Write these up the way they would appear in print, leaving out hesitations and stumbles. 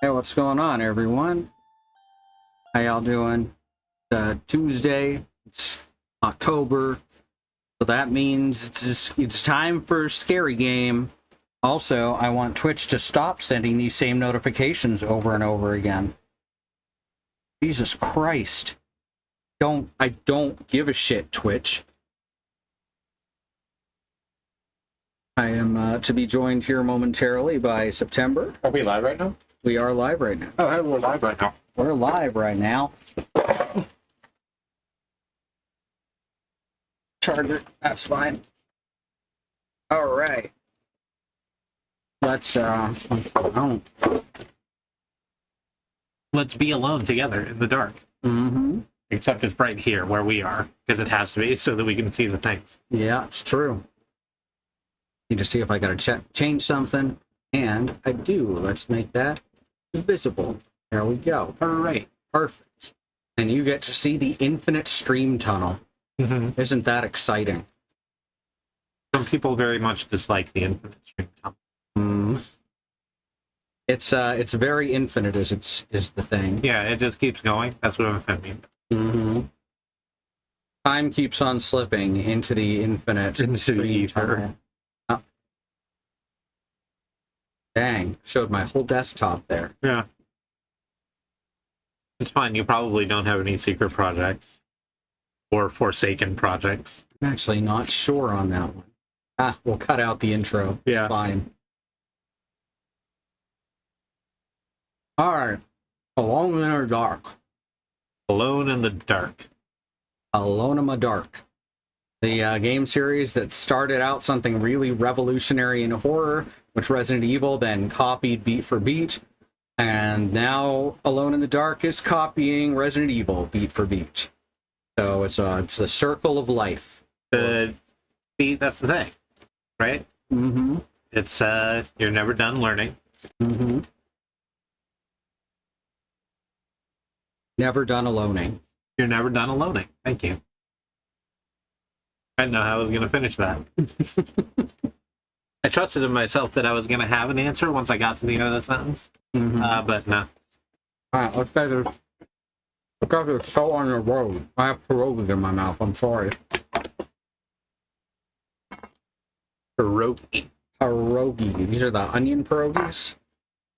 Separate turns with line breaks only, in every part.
Hey, what's going on, everyone? How y'all doing? Tuesday, it's October, so that means it's time for Scary Game. Also, I want Twitch to stop sending these same notifications over and over again. Jesus Christ. I don't give a shit, Twitch. I am to be joined here momentarily by September.
Are we live right now?
We are live right now.
Oh, hey, we're live right now.
We're live right now. Charger, that's fine. All right. Let's
Let's be alone together in the dark.
Mm-hmm.
Except it's bright here where we are, because it has to be, so that we can see the things.
Yeah, it's true. Need to see if I gotta change something, and I do. Let's make that visible. There we go.
All right.
Perfect. And you get to see the infinite stream tunnel.
Mm-hmm.
Isn't that exciting?
Some people very much dislike the infinite stream tunnel.
It's very infinite is the thing.
Yeah, it just keeps going. That's what I'm mean.
Mm-hmm. Time keeps on slipping into the infinite stream tunnel. Oh. Dang, showed my whole desktop there.
Yeah. It's fine. You probably don't have any secret projects or forsaken projects.
I'm actually not sure on that one. We'll cut out the intro.
Yeah.
It's fine. Alright. Alone in the dark.
Alone in the dark.
Alone in the dark. The game series that started out something really revolutionary in horror, which Resident Evil then copied beat for beat, and now Alone in the Dark is copying Resident Evil beat for beat. So it's the circle of life.
See, that's the thing, right?
Mm-hmm.
It's you're never done learning.
Mm-hmm. Never done aloning.
You're never done aloning. Thank you. I didn't know how I was going to finish that. I trusted in myself that I was going to have an answer once I got to the end of the sentence.
Mm-hmm.
But no.
Alright, let's say this. Because it's so on the road. I have pierogies in my mouth. I'm sorry.
Pierogi.
Pierogi. These are the onion pierogies?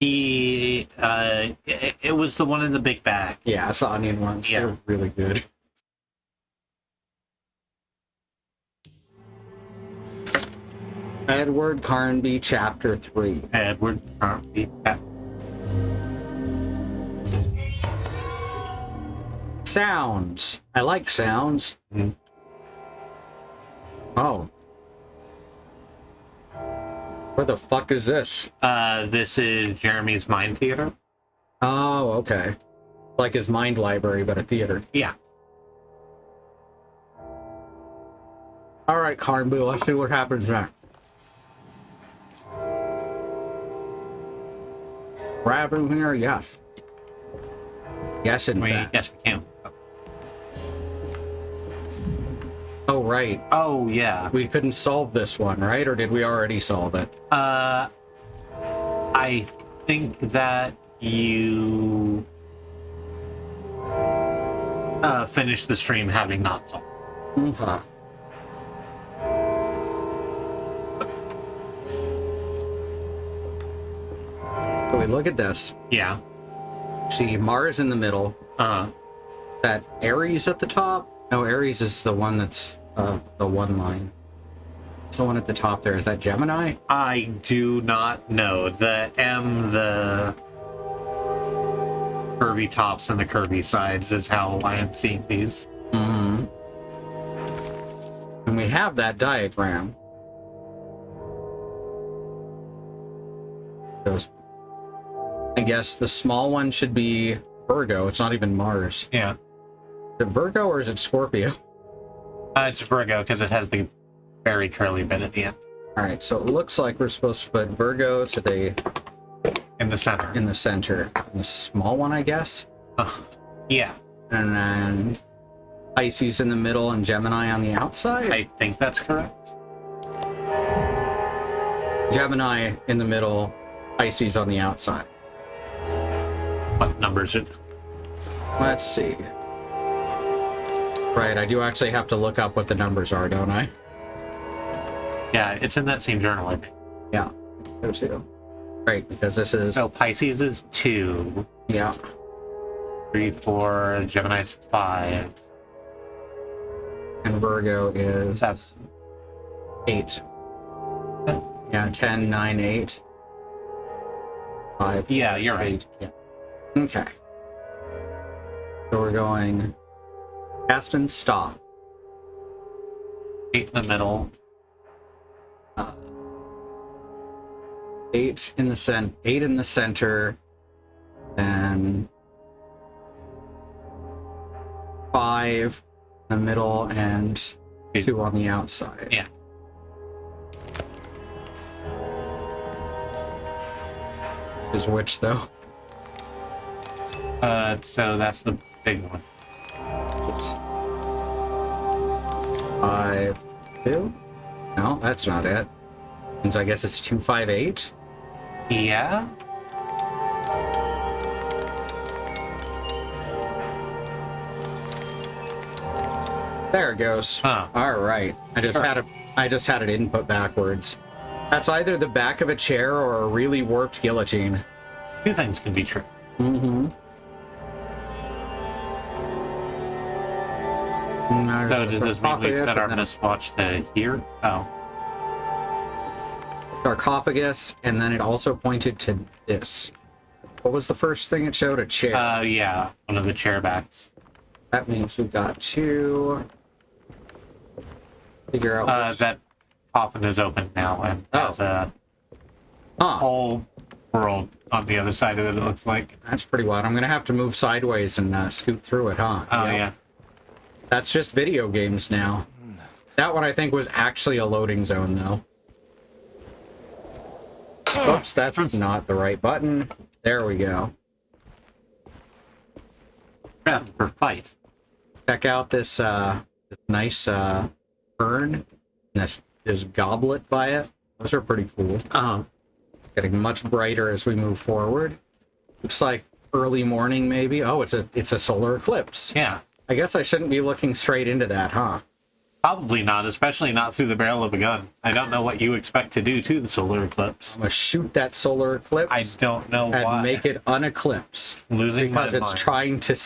It was the one in the big bag.
Yeah, it's the onion ones.
Yeah.
They're really good. Edward Carnby, Chapter 3.
Edward Carnby.
Sounds. I like sounds.
Mm-hmm.
Oh. Where the fuck is this?
This is Jeremy's Mind Theater.
Oh, okay. Like his mind library, but a theater.
Yeah.
Alright, Carnby, let's see what happens next. Grab him here? Yes. Yes, in fact.
Yes, we can.
Oh, right.
Oh, yeah.
We couldn't solve this one, right? Or did we already solve it?
I think that you finished the stream having not solved.
Okay. So we look at this.
Yeah.
See Mars in the middle.
Uh-huh.
That Ares at the top? No, Ares is the one that's the one line. It's the one at the top there. Is that Gemini?
I do not know. The M, the curvy tops and the curvy sides is how I am seeing these.
Mm-hmm. And we have that diagram. I guess the small one should be Virgo. It's not even Mars.
Yeah.
Is it Virgo or is it Scorpio?
It's Virgo because it has the very curly bit at the end.
Alright, so it looks like we're supposed to put Virgo to the...
In the center.
In the center. The small one, I guess?
Yeah.
And then Pisces in the middle and Gemini on the outside?
I think that's correct.
Gemini in the middle, Pisces on the outside.
What numbers it?
Let's see. Right, I do actually have to look up what the numbers are, don't I?
Yeah, it's in that same journal, I think.
Yeah, so too. Right, because this is...
So Pisces is 2.
Yeah.
3, 4, Gemini's 5.
And Virgo is...
That's
8. Yeah, 10, 9, 8. 5.
Yeah, you're right.
8. Yeah. Okay. So we're going cast and stop.
8 in the middle.
8 in the 8 in the center, and 5 in the middle, and 2 on the outside.
Yeah.
Is which though?
So that's the big one.
5, 2? No, that's not it. And so I guess it's 2, 5, 8.
Yeah.
There it goes.
Huh.
All right. I just had it input backwards. That's either the back of a chair or a really warped guillotine.
Two things can be true.
Mm-hmm.
So does this mean we set our miswatch to here? Oh.
Sarcophagus, and then it also pointed to this. What was the first thing it showed? A chair.
Yeah, one of the chair backs.
That means we've got to figure out.
That coffin is open now, and there's a whole world on the other side of it, it looks like.
That's pretty wild. I'm going to have to move sideways and scoot through it, huh?
Oh, yeah.
That's just video games now. That one I think was actually a loading zone, though. Oops, that's not the right button. There we go.
Prep for fight.
Check out this nice urn. This goblet by it. Those are pretty cool. Getting much brighter as we move forward. Looks like early morning, maybe. Oh, it's a solar eclipse.
Yeah.
I guess I shouldn't be looking straight into that, huh?
Probably not, especially not through the barrel of a gun. I don't know what you expect to do to the solar eclipse.
I'm gonna shoot that solar eclipse.
I don't know
and
why.
make it uneclipse.
Losing
because
my
it's
mind.
trying to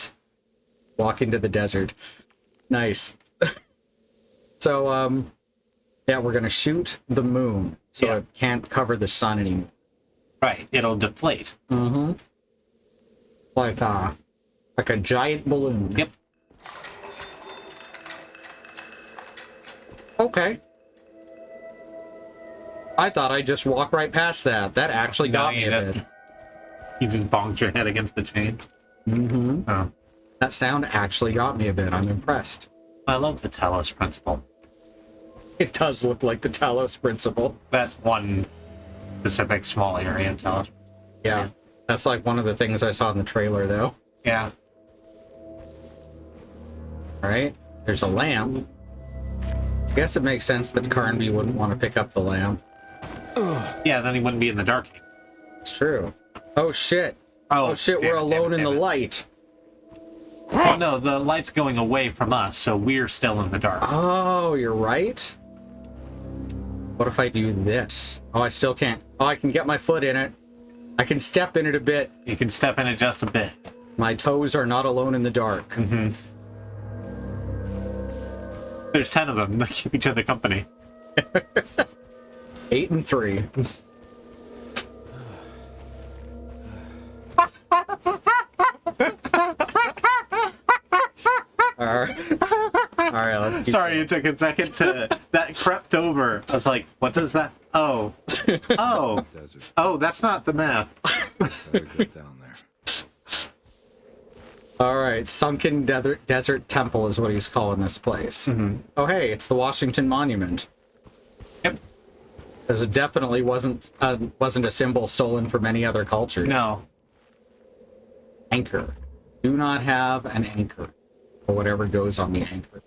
walk into the desert. Nice. So, yeah, we're gonna shoot the moon, so it can't cover the sun anymore.
Right, it'll deflate.
Mm-hmm. Like a giant balloon.
Yep.
Okay. I thought I'd just walk right past that. That actually got me a bit.
You just bonked your head against the chain.
Mm-hmm.
Oh.
That sound actually got me a bit. I'm impressed.
I love the Talos principle.
It does look like the Talos principle.
That's one specific small area of Talos.
Yeah. That's like one of the things I saw in the trailer, though.
Yeah.
All right. There's a lamp. I guess it makes sense that Carnby wouldn't want to pick up the lamp.
Yeah, then he wouldn't be in the dark.
It's true. Oh, shit.
Oh,
shit, we're alone in the light.
Oh, no, the light's going away from us, so we're still in the dark.
Oh, you're right. What if I do this? Oh, I still can't. Oh, I can get my foot in it. I can step in it a bit.
You can step in it just a bit.
My toes are not alone in the dark.
Mm-hmm. There's 10 of them that keep each other company.
8 and 3. Alright, let's
Sorry, it took a second to... That crept over. I was like, what does that... Oh. Oh. Oh, that's not the math.
Better get down there.
Alright, Sunken Desert Temple is what he's calling this place.
Mm-hmm.
Oh, hey, it's the Washington Monument.
Yep.
Because it definitely wasn't a symbol stolen from any other culture.
No.
Anchor. Do not have an anchor. Or whatever goes on the anchor.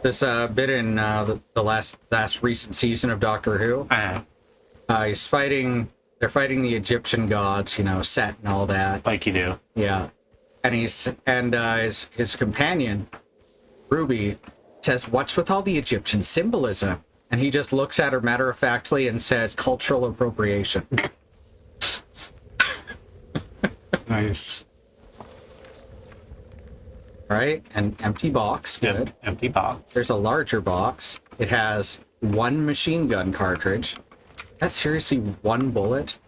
This bit in the last recent season of Doctor Who. He's fighting. They're fighting the Egyptian gods, Set and all that.
Like you do.
Yeah, and his companion, Ruby, says, "What's with all the Egyptian symbolism?" And he just looks at her matter-of-factly and says, "Cultural appropriation."
Nice.
Right? An empty box. Good.
Yep. Empty box.
There's a larger box. It has one machine gun cartridge. That's seriously one bullet?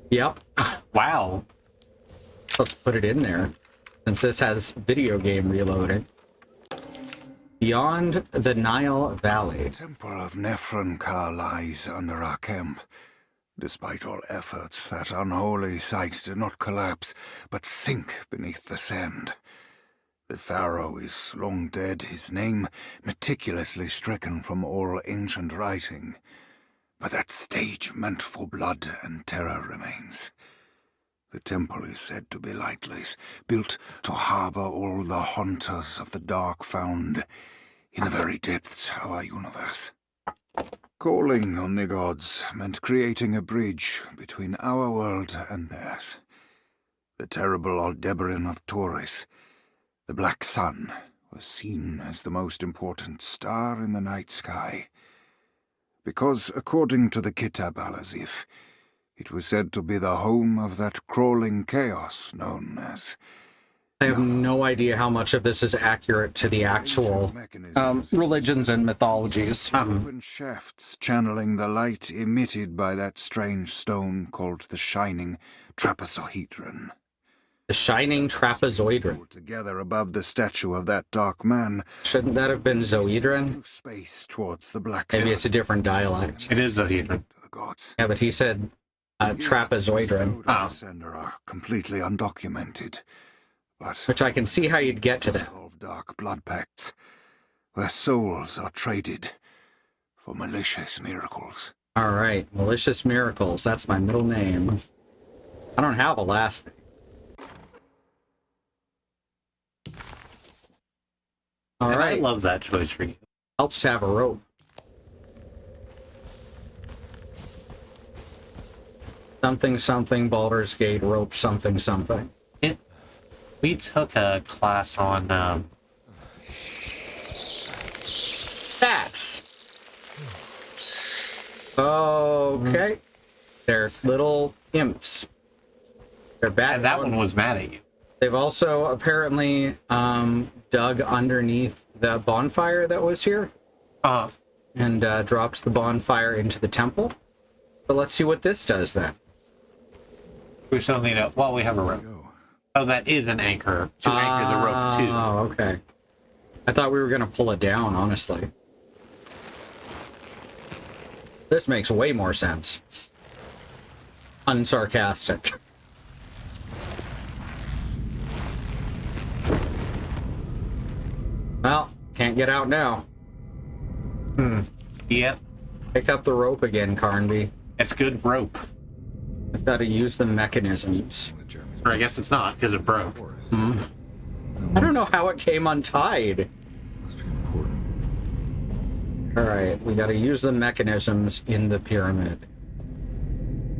Yep.
Wow.
Let's put it in there. Since this has video game reloading. Beyond the Nile Valley.
The temple of Nephron-Ka lies under our camp. Despite all efforts, that unholy site did not collapse, but sink beneath the sand. The pharaoh is long dead, his name meticulously stricken from all ancient writing. But that stage meant for blood and terror remains. The temple is said to be lightless, built to harbor all the haunters of the dark found in the very depths of our universe. Calling on the gods meant creating a bridge between our world and theirs. The terrible Aldebaran of Taurus, the Black Sun, was seen as the most important star in the night sky. Because, according to the Kitab al-Azif, it was said to be the home of that crawling chaos known as...
I have no idea how much of this is accurate to the actual religions and mythologies.
Open shafts channeling the light emitted by that strange stone called the Shining Trapezohedron.
The Shining Trapezoidron.
Together above the statue of that dark man.
Shouldn't that have been Zoedron?
Space towards the black
Maybe
sun.
it's a different dialect.
It is Zohedron.
The gods.
Yeah, but he said Trapezoidron.
Oh. Are completely undocumented. But
Which I can see how you'd get to that.
of dark blood pacts, where souls are traded for malicious miracles.
All right, Malicious Miracles. That's my middle name. I don't have a last name. All
And
right,
I love that choice for you.
helps to have a rope. Something, something, Baldur's Gate, rope, something, something.
We took a class on
Bats. Okay. They're little imps. They're bat.
and that one was mad at you.
They've also apparently dug underneath the bonfire that was here and dropped the bonfire into the temple. So let's see what this does then.
We still need a... Well, we have a rope. Oh, that is an anchor to anchor the rope, too.
Oh, okay. I thought we were going to pull it down, honestly. This makes way more sense. Unsarcastic. Well, can't get out now.
Yep.
Pick up the rope again, Carnby.
It's good rope.
I've got to use the mechanisms.
Or I guess it's not, because it broke.
I don't know how it came untied.
Must be important.
Alright, we got to use the mechanisms in the pyramid.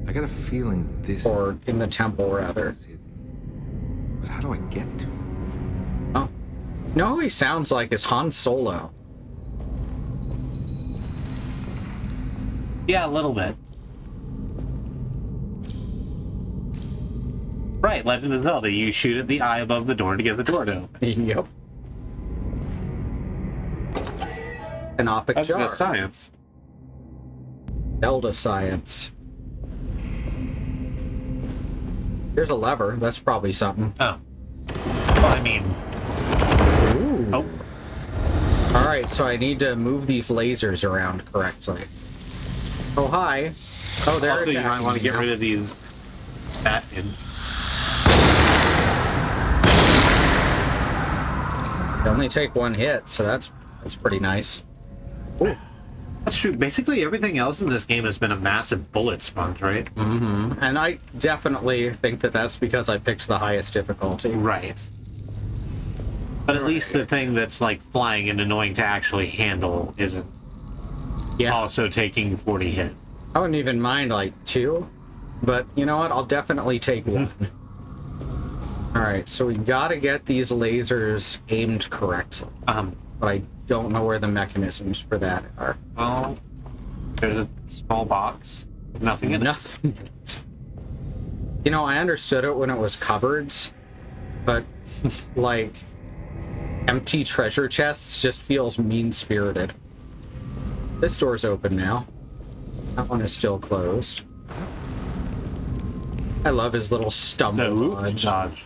I got a feeling this...
Or in the temple, rather.
is hidden. But how do I get to it?
Oh. You know who he sounds like is Han Solo.
Yeah, a little bit. Right, Legend of Zelda. You shoot at the eye above the door to get the door to open.
Yep. Canopic
That's
jar.
just science.
Zelda science. Here's a lever. That's probably something.
Oh. Well, I mean...
Ooh.
Oh.
Alright, so I need to move these lasers around correctly. Oh, hi. Oh, there
Also,
it
you
is.
might want to get rid of these bat imps.
They only take one hit, so that's pretty nice. Ooh.
That's true. Basically, everything else in this game has been a massive bullet sponge, right?
Mm-hmm. And I definitely think that that's because I picked the highest difficulty.
Right. But at least the thing that's, like, flying and annoying to actually handle isn't
Yeah.
also taking 40 hit.
I wouldn't even mind like 2, but you know what? I'll definitely take 1. Alright, so we gotta get these lasers aimed correctly. But I don't know where the mechanisms for that are.
Well, there's a small box. Nothing in it.
Nothing in it. You know, I understood it when it was cupboards, but like empty treasure chests just feels mean-spirited. This door's open now. That one is still closed. I love his little stumble dodge.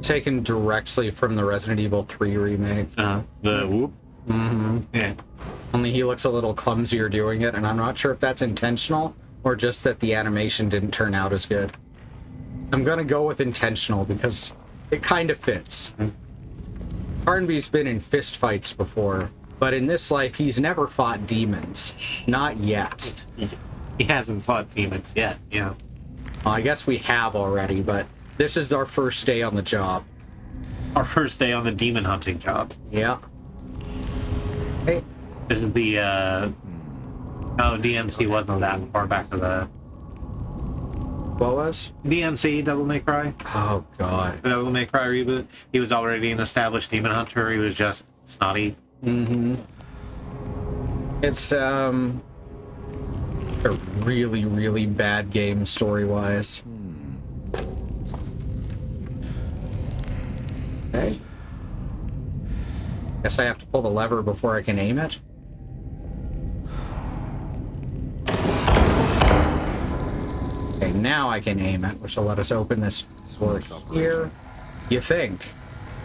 Taken directly from the Resident Evil 3 remake.
The whoop?
Mm-hmm.
Yeah.
Only he looks a little clumsier doing it, and I'm not sure if that's intentional or just that the animation didn't turn out as good. I'm gonna go with intentional because it kind of fits. Carnby's been in fist fights before, but in this life he's never fought demons. Not yet.
He hasn't fought demons yet, yeah.
Well, I guess we have already, but this is our first day on the job.
Our first day on the demon hunting job.
Yeah. Hey.
This is the, Oh, DMC wasn't that far back to the...
What was?
DMC, Devil May Cry.
Oh, God.
The Devil May Cry reboot. He was already an established demon hunter. He was just snotty.
Mm-hmm. It's, a really, really bad game story-wise. Okay. Guess I have to pull the lever before I can aim it. Okay, now I can aim it, which will let us open this door here. You think?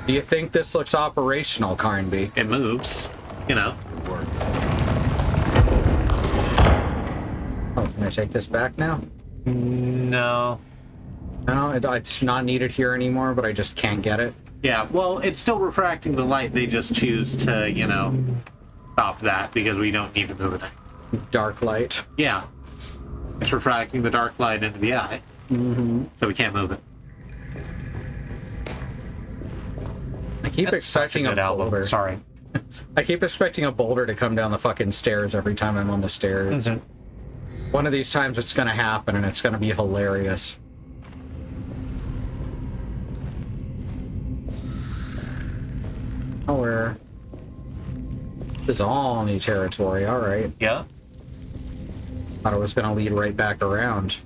Do you think this looks operational, Carnby?
It moves, you know.
Good work.
Oh, can I take this back now?
No.
No, it's not needed here anymore, but I just can't get it.
Yeah, well, it's still refracting the light. They just choose to, you know, stop that because we don't need to move it.
Dark light.
Yeah. It's refracting the dark light into the eye.
Mm-hmm.
So we can't move it.
I keep expecting a boulder.
Sorry.
I keep expecting a boulder to come down the fucking stairs every time I'm on the stairs.
Mm-hmm.
One of these times it's gonna happen and it's gonna be hilarious. Oh, this is all new territory, alright.
Yeah.
Thought it was gonna lead right back around.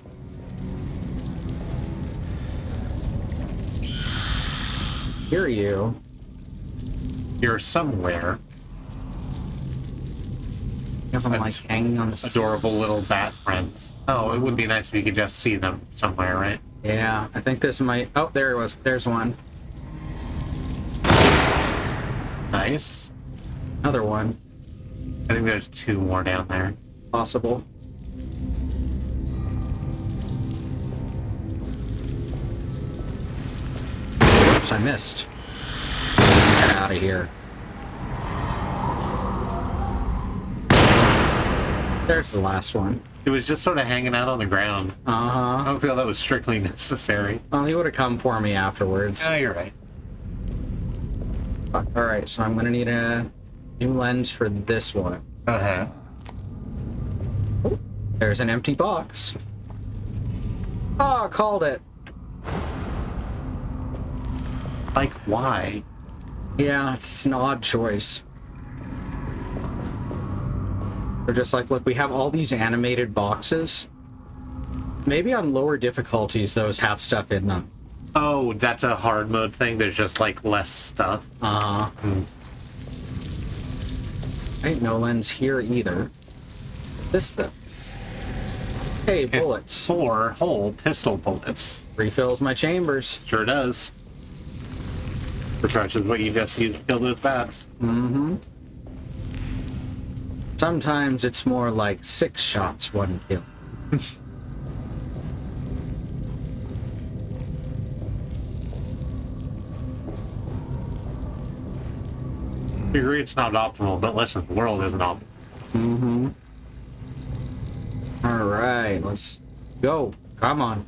Hear you.
You're somewhere.
If I'm like hanging on the
Adorable little bat friends. Oh, it would be nice if you could just see them somewhere, right?
Yeah, I think this might... Oh, there it was. There's one.
Nice.
Another one.
I think there's 2 more down there.
Possible. Oops, I missed. Get out of here. There's the last one.
It was just sort of hanging out on the ground. I don't feel that was strictly necessary.
Well, he would have come for me afterwards.
Oh, you're right.
Alright, so I'm gonna need a new lens for this one.
Uh-huh.
Oh, there's an empty box. Oh, called it.
Like, why?
Yeah, it's an odd choice. They're just like, look, we have all these animated boxes. Maybe on lower difficulties, those have stuff in them.
Oh, that's a hard mode thing? There's just, like, less stuff?
Ain't no lens here either. This though. Hey, bullets.
4 whole pistol bullets.
Refills my chambers.
Sure does. Which is what you just used to kill those bats.
Mm-hmm. Sometimes it's more like 6 shots, 1 kill.
I agree it's not optimal, but listen, the world isn't optimal.
Mm-hmm. Alright, let's go. Come on.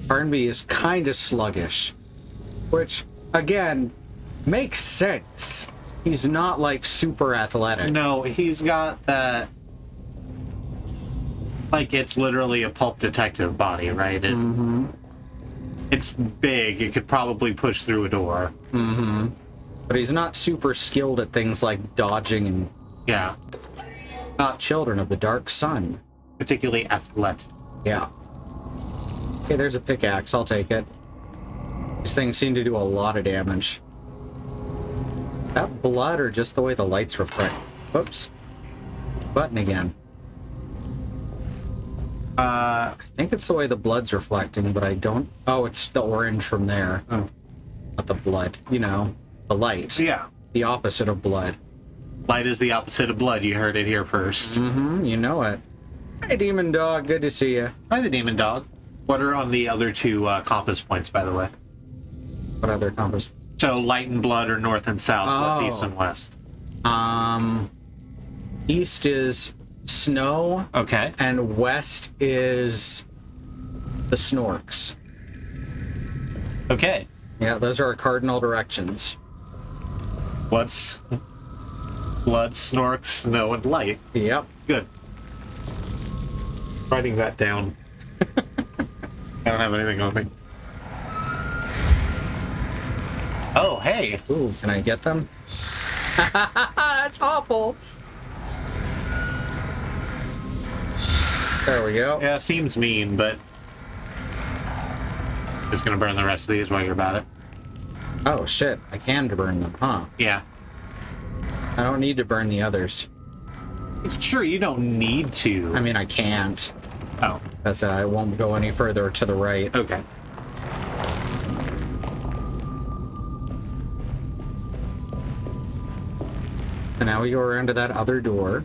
Carnby is kind of sluggish. Which, again, makes sense. He's not like super athletic.
No, he's got that. Like it's literally a pulp detective body, right? It's big. It could probably push through a door.
But he's not super skilled at things like dodging and
Yeah,
not children of the dark sun.
particularly athletic.
Yeah. Okay, there's a pickaxe. I'll take it. These things seem to do a lot of damage. That blood or just the way the lights reflect? Whoops. Button again. I think it's the way the blood's reflecting, but I don't... Oh, it's the orange from there.
Oh.
Not the blood. You know, the light.
Yeah.
The opposite of blood.
Light is the opposite of blood. You heard it here first.
You know it. Hey, Demon Dog. Good to see you.
Hi, the demon dog. What are on the other two compass points, by the way?
What other compass?
So light and blood are north and south. What's
Oh.
east and west?
East is snow,
Okay.
and west is the Snorks.
Okay.
Yeah, those are our cardinal directions.
What's blood, snorks, snow, and light?
Yep.
Good. Writing that down. I don't have anything on me. Oh, hey.
Ooh, can I get them? That's awful. There we go.
Yeah, seems mean, but just gonna burn the rest of these while you're about it.
Oh shit, I can burn them, huh?
Yeah.
I don't need to burn the others.
Sure, you don't need to.
I mean, I can't.
Oh,
Because I won't go any further to the right.
okay.
And now we go around to that other door.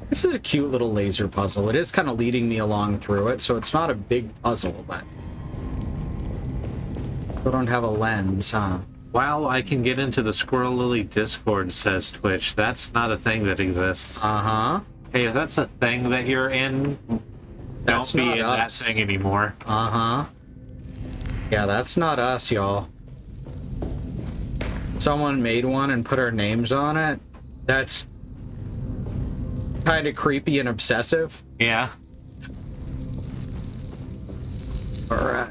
This is a cute little laser puzzle. It is kind of leading me along through it, so it's not a big puzzle, but... I don't have a lens, huh?
Wow, I can get into the Squirrel Lily Discord, says Twitch. That's not a thing that exists.
Uh-huh.
Hey, if that's a thing that you're in,
That's
don't be
not
in that
us.
thing anymore.
Uh-huh. Yeah, that's not us, y'all. Someone made one and put our names on it. That's kind of creepy and obsessive.
Yeah.
Alright.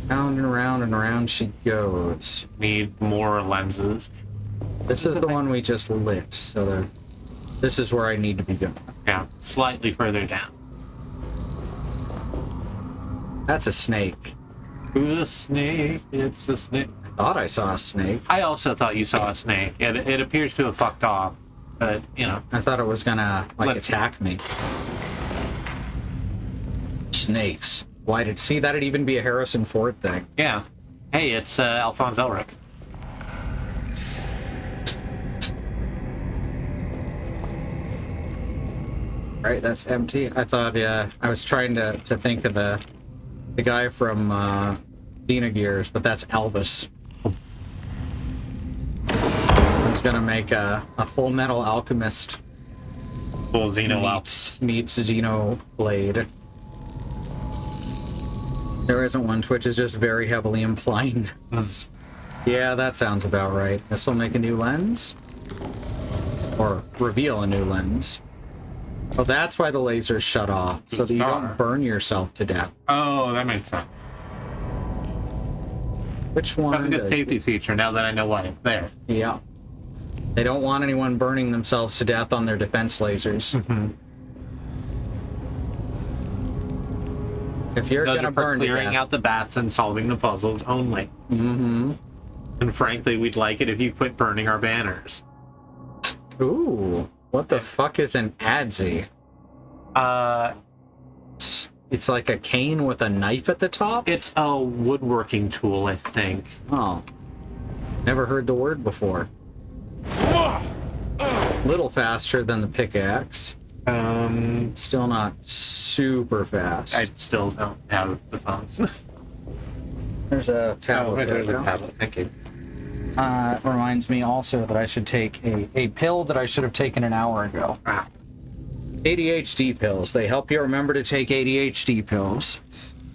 Round and round and round she goes.
Need more lenses.
This is the one we just lit, so this is where I need to be going.
Yeah, slightly further down.
That's a snake.
Ooh, a snake. It's a snake.
I thought I saw a snake.
I also thought you saw a snake. It appears to have fucked off, but, you know.
I thought it was gonna, like,
Let's see.
attack me. Snakes. Why did... See, that'd even be a Harrison Ford thing.
Yeah. Hey, it's Alphonse Elric.
Right, that's empty. I thought, yeah, I was trying to think of the guy from Xenogears, but that's Elvis. I was gonna make a Full Metal Alchemist
Full Xeno
meets Xenoblade. There isn't one. Twitch is just very heavily implying this. Yeah, that sounds about right. This will make a new lens? Or reveal a new lens. Oh, that's why the lasers shut off, so that you don't burn yourself to death.
Oh, that makes sense.
Which
That's a
one?
good safety feature now that I know why it's there.
Yeah. They don't want anyone burning themselves to death on their defense lasers. If you're
Those
gonna
are for
burn to
clearing
death,
out the bats and solving the puzzles only. And frankly, we'd like it if you quit burning our banners.
ooh, what the fuck is an adzi? It's like a cane with a knife at the top?
It's a woodworking tool, I think.
Oh. Never heard the word before. Little faster than the pickaxe. Still not super fast.
I still don't have the phone.
There's a tablet.
there's
there,
a
Joe.
tablet. Thank you.
It reminds me also that I should take a pill that I should have taken an hour ago.
Ah.
ADHD pills. They help you remember to take ADHD pills.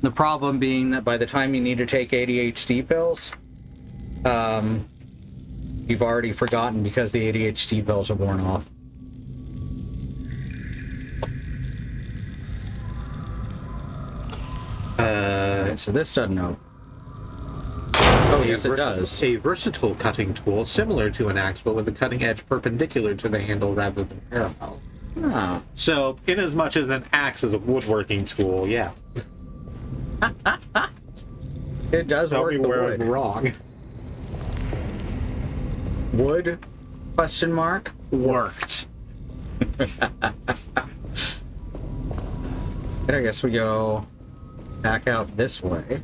The problem being that by the time you need to take ADHD pills, You've already forgotten because the ADHD pills are worn off. So this doesn't know. Oh, yes, it does.
A versatile cutting tool similar to an axe, but with a cutting edge perpendicular to the handle rather than parallel.
Ah.
So, in as much as an axe is a woodworking tool, yeah.
It does
Tell
work
me
the
where
wood.
I'm wrong.
Wood? Question mark?
Worked.
And I guess we go back out this way.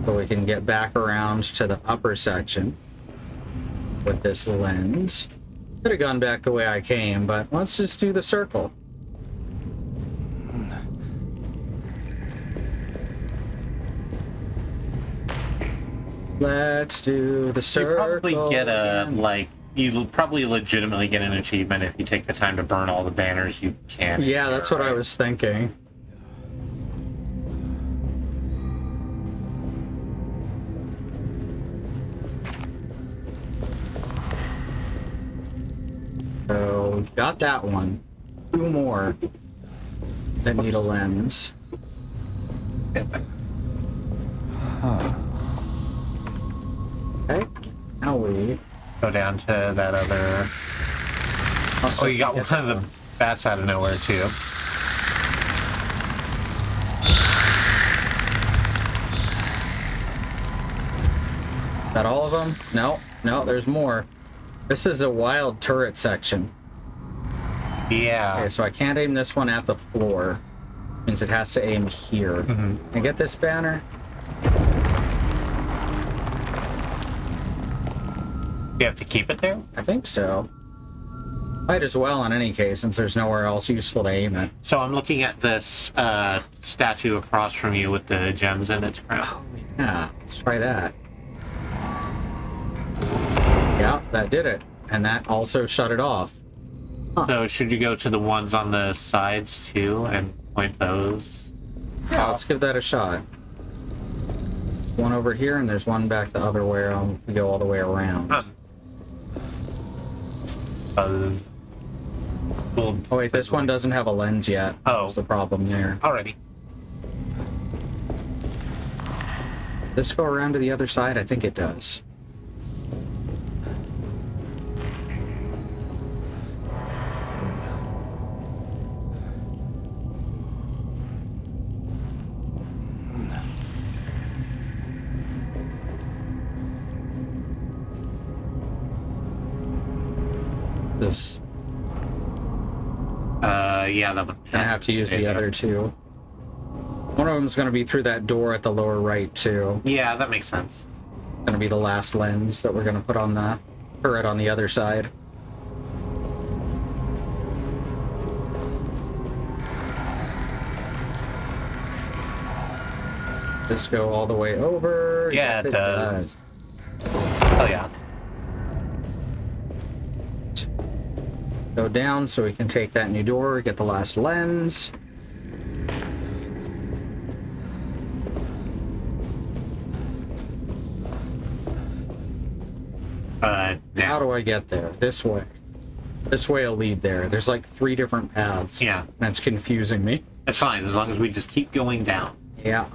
So we can get back around to the upper section with this lens. Could have gone back the way I came, but let's just do the circle. Let's do the circle.
You probably get
again.
you'll probably legitimately get an achievement if you take the time to burn all the banners you can.
Yeah, that's what I was thinking. So, got that one. Two more that need a lens. Okay, now we...
Go down to that other... Oh, you got one of the bats out of nowhere, too.
Is that all of them? No, no, there's more. This is a wild turret section.
Yeah.
Okay, so I can't aim this one at the floor. Means it has to aim here. Can I get this banner?
You have to keep it there?
I think so. Might as well in any case, since there's nowhere else useful to aim it.
So I'm looking at this statue across from you with the gems in its crown.
Oh, yeah, let's try that. Yeah, that did it. And that also shut it off.
So should you go to the ones on the sides, too, and point those?
Yeah, let's give that a shot. One over here, and there's one back the other way. We go all the way around.
Well,
Oh wait, this one doesn't have a lens yet.
Oh.
That's the problem there.
alrighty.
Does this go around to the other side? I think it does. This.
Yeah, that one.
I have to use the other two. One of them's going to be through that door at the lower right, too.
Yeah, that makes sense.
Going to be the last lens that we're going to put on the turret on the other side. Just go all the way over.
Yeah,
Yes,
it does. Oh, yeah.
Go down so we can take that new door, get the last lens.
Now.
How do I get there? This way. This way will lead there. There's like 3 different paths.
Yeah.
That's confusing me.
It's fine, as long as we just keep going down.
Yeah.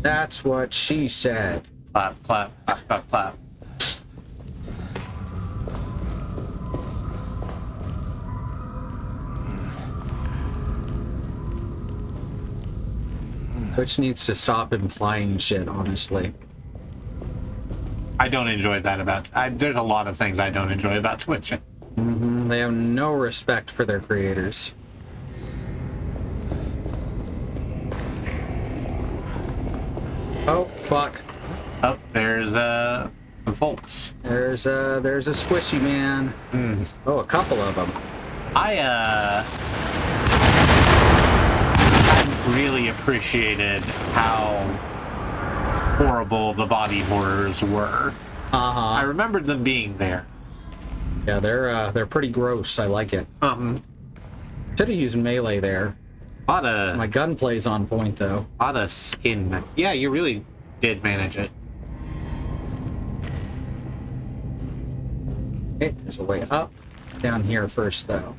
That's what she said.
Clap, clap, clap, clap, clap.
Twitch needs to stop implying shit, honestly.
I don't enjoy that about... there's a lot of things I don't enjoy about Twitch.
They have no respect for their creators. Oh, fuck.
Oh, there's some folks.
There's a squishy man. Oh, a couple of them.
I really appreciated how horrible the body horrors were. I remembered them being there.
Yeah, they're pretty gross. I like it. Should have used melee there.
A lot of
My gunplay's on point, though.
skin. Yeah, you really did manage it.
Okay, there's a way up. Down here first, though.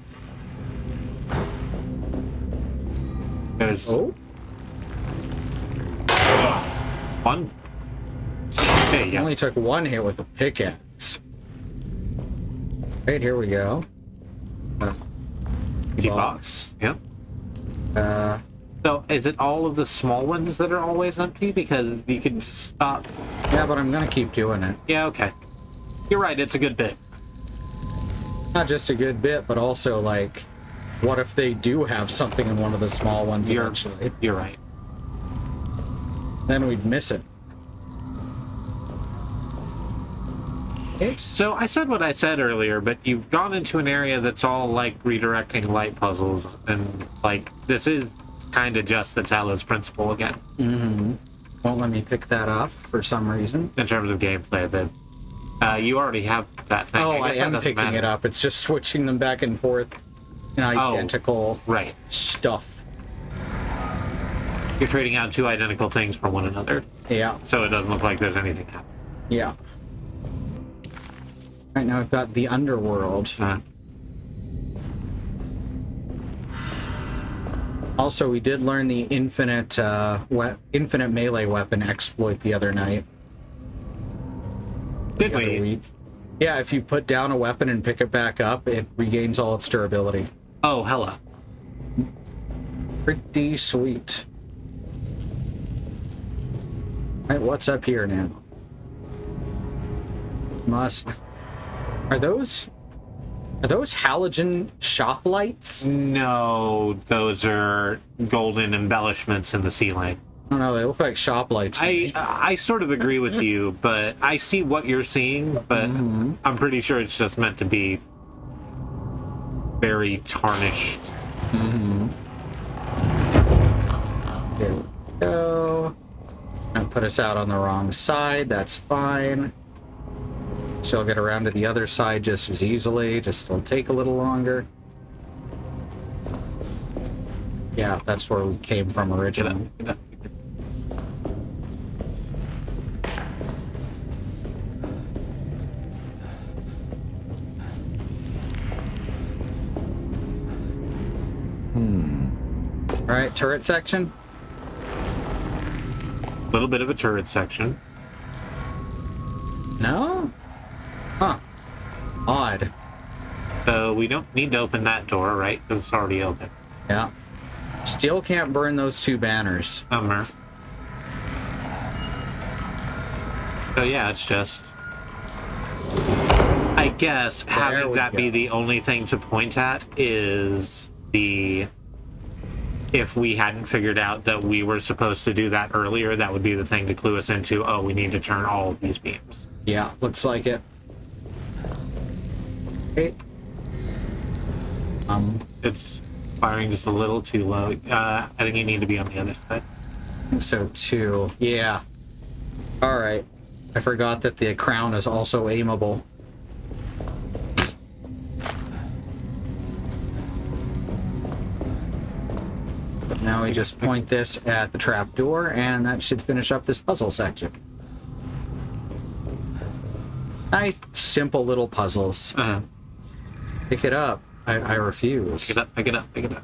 There's
Oh,
one. Hey, yeah.
only took one hit with a pickaxe. Right, here we go.
Box. Yep.
Uh,
So, is it all of the small ones that are always empty? Because you can just stop.
yeah, but I'm gonna keep doing it.
Yeah, okay. You're right, it's a good bit.
Not just a good bit, but also, like, what if they do have something in one of the small ones eventually?
You're right.
Then we'd miss it.
So, I said what I said earlier, but you've gone into an area that's all, like, redirecting light puzzles, and, like, this is kind of just the Talos principle again.
Mm-hmm. Won't let me pick that up for some reason.
In terms of gameplay, you already have that thing.
Oh, I
guess that
am
doesn't
picking
matter.
it up. It's just switching them back and forth in identical
Right.
stuff.
You're trading out two identical things for one another,
Yeah,
so it doesn't look like there's anything happening.
yeah. Right now I've got the underworld. Also, we did learn the infinite melee weapon exploit the other night.
Did
The other
we?
week. Yeah, if you put down a weapon and pick it back up, it regains all its durability.
Oh, hella.
Pretty sweet. Right, what's up here now? Are those halogen shop lights?
No, those are golden embellishments in the ceiling.
I don't know, they look like shop lights. to me.
I sort of agree with you, but I see what you're seeing, but I'm pretty sure it's just meant to be very tarnished.
There we go. And put us out on the wrong side, that's fine. Still get around to the other side just as easily, just it'll take a little longer. Yeah, that's where we came from
Get up,
originally.
get up.
Alright, turret section.
Little bit of a turret section.
No? Huh. Odd.
So we don't need to open that door, right? Because it's already open.
Yeah. Still can't burn those two banners.
Bummer. So yeah, it's just... I guess having
we
that be
go.
the only thing to point at is the... If we hadn't figured out that we were supposed to do that earlier, that would be the thing to clue us into, oh, we need to turn all of these beams.
Yeah, looks like it. Okay.
It's firing just a little too low. I think you need to be on the other side.
I think so too. Yeah. Alright. I forgot that the crown is also aimable. But now we just point this at the trap door, and that should finish up this puzzle section. Nice, simple little puzzles.
Uh-huh.
Pick it up. I refuse.
Pick it up, pick it up, pick it up.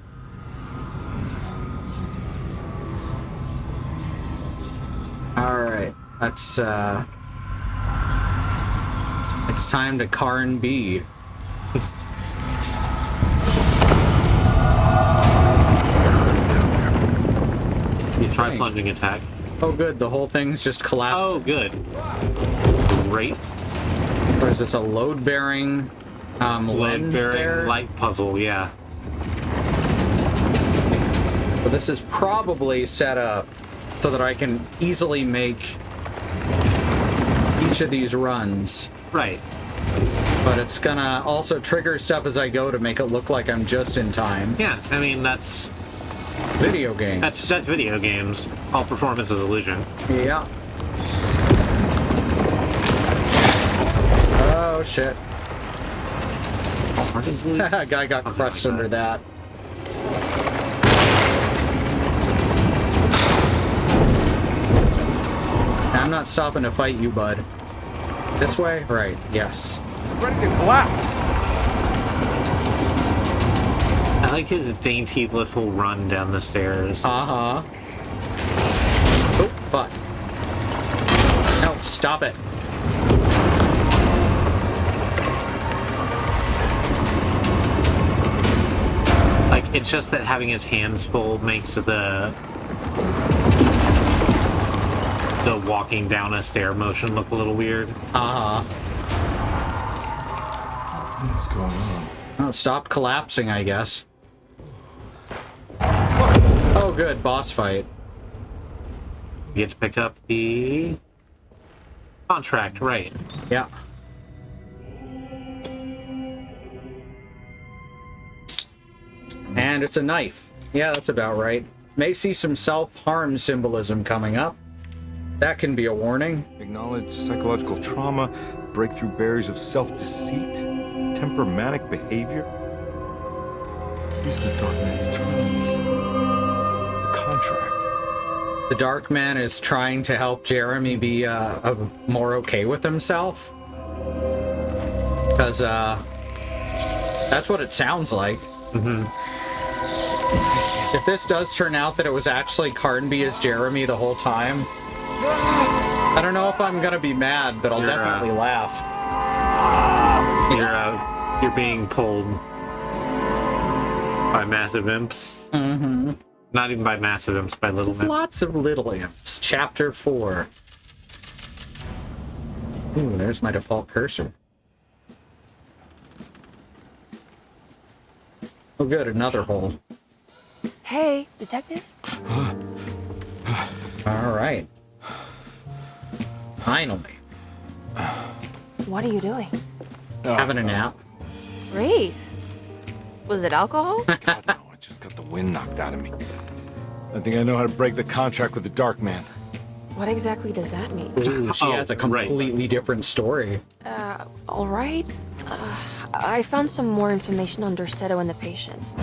Alright, that's it's time to car and B.
You try plunging attack.
Oh good, the whole thing's just collapsed.
Oh, good. Great.
Or is this a load-bearing lens there?
Load-bearing light puzzle, yeah.
So this is probably set up so that I can easily make each of these runs.
Right.
But it's gonna also trigger stuff as I go to make it look like I'm just in time.
Yeah, I mean, that's
Video game.
that's video games. All performance is illusion.
Yeah. Oh shit. Guy got crushed under that. not stopping to fight you, bud. This way? Right, yes.
Ready to collapse.
I like his dainty little run down the stairs.
Uh-huh. Oh, fuck. No, stop it.
Like, it's just that having his hands full makes the walking down a stair motion look a little weird.
Uh-huh.
What's going on?
Oh, it stopped collapsing, I guess. Oh, good. Boss fight.
You get to pick up the contract, right?
Yeah. And it's a knife. Yeah, that's about right. May see some self-harm symbolism coming up. That can be a warning.
Acknowledge psychological trauma, breakthrough barriers of self-deceit, temperamentic behavior. These are the Dark Man's terms. The contract.
The Dark Man is trying to help Jeremy be more okay with himself. Because that's what it sounds like.
Mm-hmm.
If this does turn out that it was actually Carnby as Jeremy the whole time, I don't know if I'm gonna be mad, but I'll definitely laugh.
You're being pulled by massive imps.
Mm-hmm.
Not even by massive imps, by little
There's
imps.
lots of little imps. Chapter 4. Ooh, there's my default cursor. Oh good, another hole.
Hey, detective?
Alright. Finally.
What are you doing?
Having a nap.
Great. Was it alcohol?
God, no, I just got the wind knocked out of me. I think I know how to break the contract with the Dark Man.
What exactly does that mean?
Ooh, she has a completely different story.
All right. I found some more information on Dorsetto and the patients.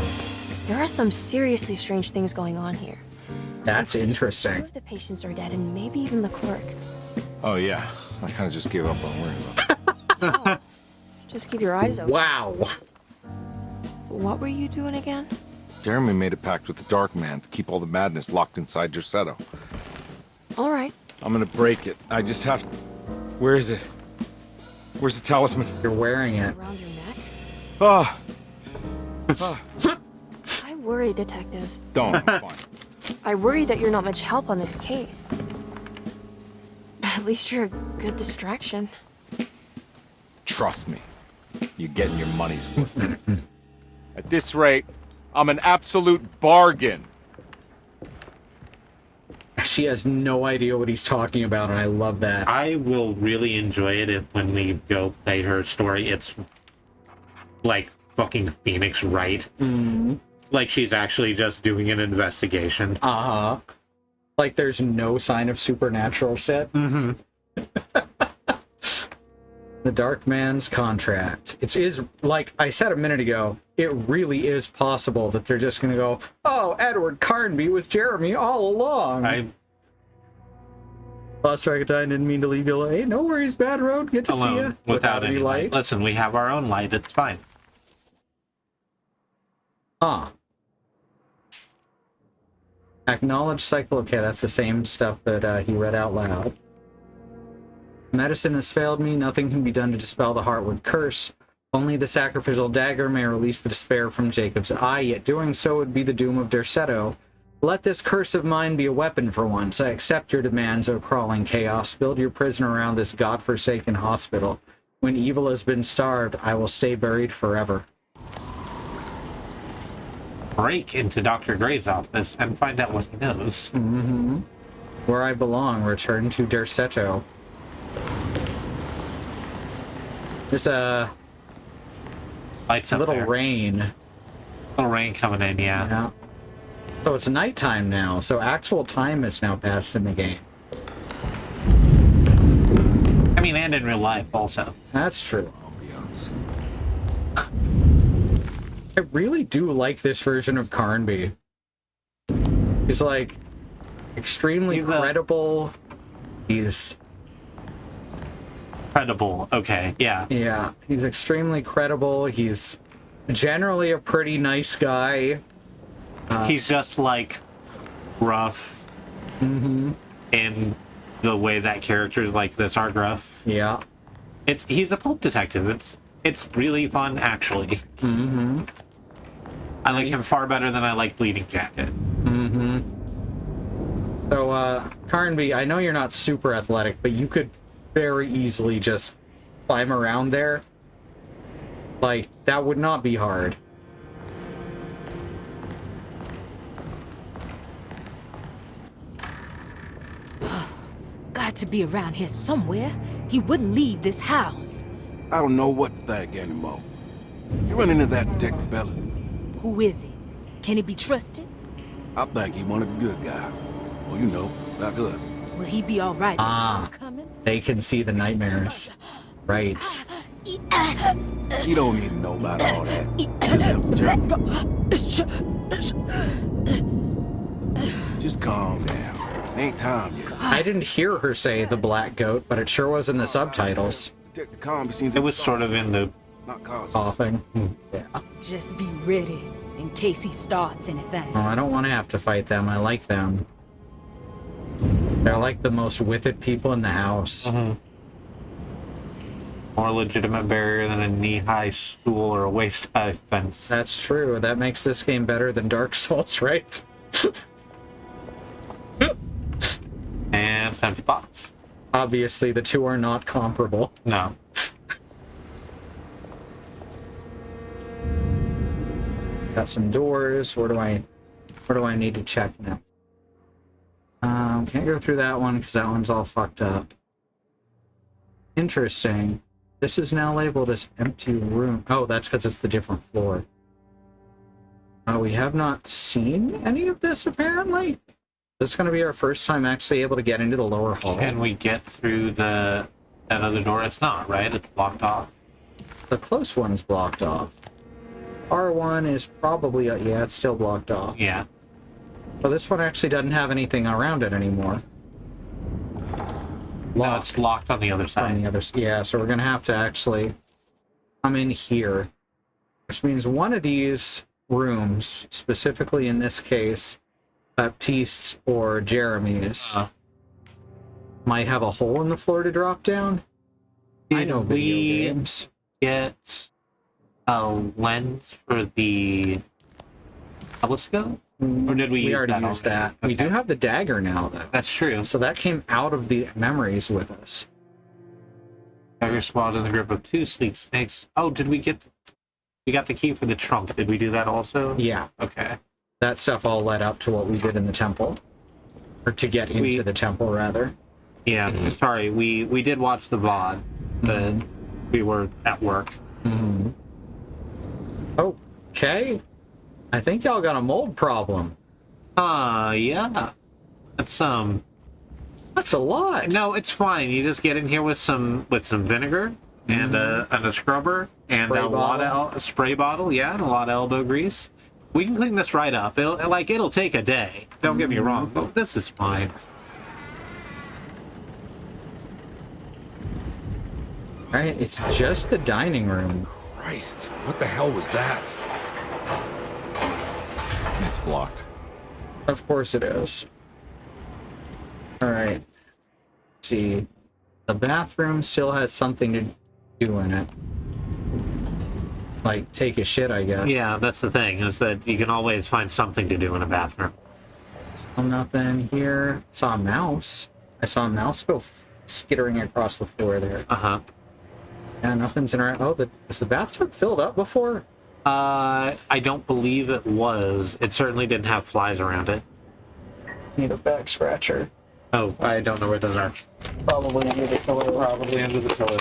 There are some seriously strange things going on here.
That's
Two
interesting.
of the patients are dead, and maybe even the clerk.
Oh, yeah. I kind of just gave up on worrying about it.
Just keep your eyes open.
Wow.
What were you doing again?
Jeremy made a pact with the Dark Man to keep all the madness locked inside Dorsetto.
All right.
I'm gonna break it. I just have to... Where is it? Where's the talisman?
You're wearing it.
Around your neck?
Ah!
I worry, detective.
Don't, I'm fine.
I worry that you're not much help on this case. At least you're a good distraction.
Trust me. You're getting your money's worth. At this rate, I'm an absolute bargain.
She has no idea what he's talking about, and I love that.
I will really enjoy it if when we go play her story, it's like fucking Phoenix Wright.
Mm.
Like she's actually just doing an investigation.
Uh-huh. Like there's no sign of supernatural shit.
Mm-hmm.
The Dark Man's contract. It is, like I said a minute ago, it really is possible that they're just gonna go, oh, Edward Carnby was Jeremy all along. Lost track of time, didn't mean to leave you alone. Hey, no worries, Bad Road. Good to see you.
Alone, without any light. Listen, we have our own light. It's fine.
Huh. Acknowledge cycle. Okay, that's the same stuff that he read out loud. Medicine has failed me. Nothing can be done to dispel the Heartwood curse. Only the sacrificial dagger may release the despair from Jacob's eye, yet doing so would be the doom of Dorsetto. Let this curse of mine be a weapon for once. I accept your demands, O crawling chaos. Build your prison around this godforsaken hospital. When evil has been starved, I will stay buried forever.
Break into Dr. Gray's office and find out what he knows.
Mm-hmm. Where I belong. Return to Dorsetto. There's a
Lights up
little
there.
rain.
Little rain coming in, yeah.
Yeah. So it's nighttime now, so actual time has now passed in the game.
I mean, and in real life also.
That's true.
Ambiance.
I really do like this version of Carnby. He's like extremely
He's
credible. He's
Credible. Okay, yeah.
Yeah, he's extremely credible. He's generally a pretty nice guy.
He's just like rough in the way that characters like this are gruff.
Yeah.
He's a pulp detective. It's really fun, actually. I like him far better than I like Bleeding Jacket.
So, Carnby, I know you're not super athletic, but you could very easily just climb around there. Like, that would not be hard.
Got to be around here somewhere. He wouldn't leave this house.
I don't know what to think anymore. You run into that detective fella.
Who is he? Can he be trusted?
I think he one of the good guys. Well, you know, like us.
Will he be all right?
Ah.
Coming?
They can see the nightmares. Right.
You don't need to know about all that. Just calm down. It ain't time yet.
I didn't hear her say the black goat, but it sure was in the subtitles.
Detective Calm seems
It was sort of in the...
not causing.
Coughing. Yeah.
Just be ready in case he starts anything.
Oh, I don't want to have to fight them. I like them. They're like the most wicked people in the house.
More legitimate barrier than a knee-high stool or a waist-high fence.
That's true. That makes this game better than Dark Souls, right?
And it's an empty box.
Obviously, the two are not comparable.
No.
Got some doors. Where do I need to check now? Can't go through that one because that one's all fucked up. Interesting. This is now labeled as empty room. Oh, that's because it's the different floor. We have not seen any of this, apparently. This is going to be our first time actually able to get into the lower hall.
Can we get through that other door? It's not, right? It's blocked off.
The close one's blocked off. R1 is probably... yeah, it's still blocked off.
Yeah.
Well, this one actually doesn't have anything around it anymore.
No, it's locked on the other
On
side.
the other... yeah, so we're going to have to actually come in here. Which means one of these rooms, specifically in this case, Baptiste's or Jeremy's, might have a hole in the floor to drop down. I know video games.
Get a lens for the telescope? Or did we use
already
that
used that.
already?
We do
Okay.
have the dagger now, though.
That's true.
So that came out of the memories with us.
Dagger swallowed in the grip of two sleek snakes. Oh, did we get... We got the key for the trunk. Did we do that also?
Yeah.
Okay.
That stuff all led up to what we did in the temple. Or to get into the temple, rather.
Yeah, sorry. We did watch the VOD, but we were at work.
Okay. I think y'all got a mold problem.
Yeah. That's
That's a lot.
No, it's fine. You just get in here with some vinegar and a scrubber and
Spray
a lot of spray bottle, yeah, and a lot of elbow grease. We can clean this right up. It'll take a day. Don't get me wrong, but this is fine.
Right, it's just the dining room.
Christ, what the hell was that?
It's blocked.
Of course it is. Alright. Let's see. The bathroom still has something to do in it. Like, take a shit, I guess.
Yeah, that's the thing, is that you can always find something to do in a bathroom.
Oh, nothing here. Saw a mouse. I saw a mouse go skittering across the floor there.
Uh-huh.
Yeah, nothing's in our... Oh, was the bathtub filled up before?
I don't believe it was. It certainly didn't have flies around it.
Need a back scratcher.
Oh, I don't know where those are.
Probably under the pillow.
Probably under the pillow.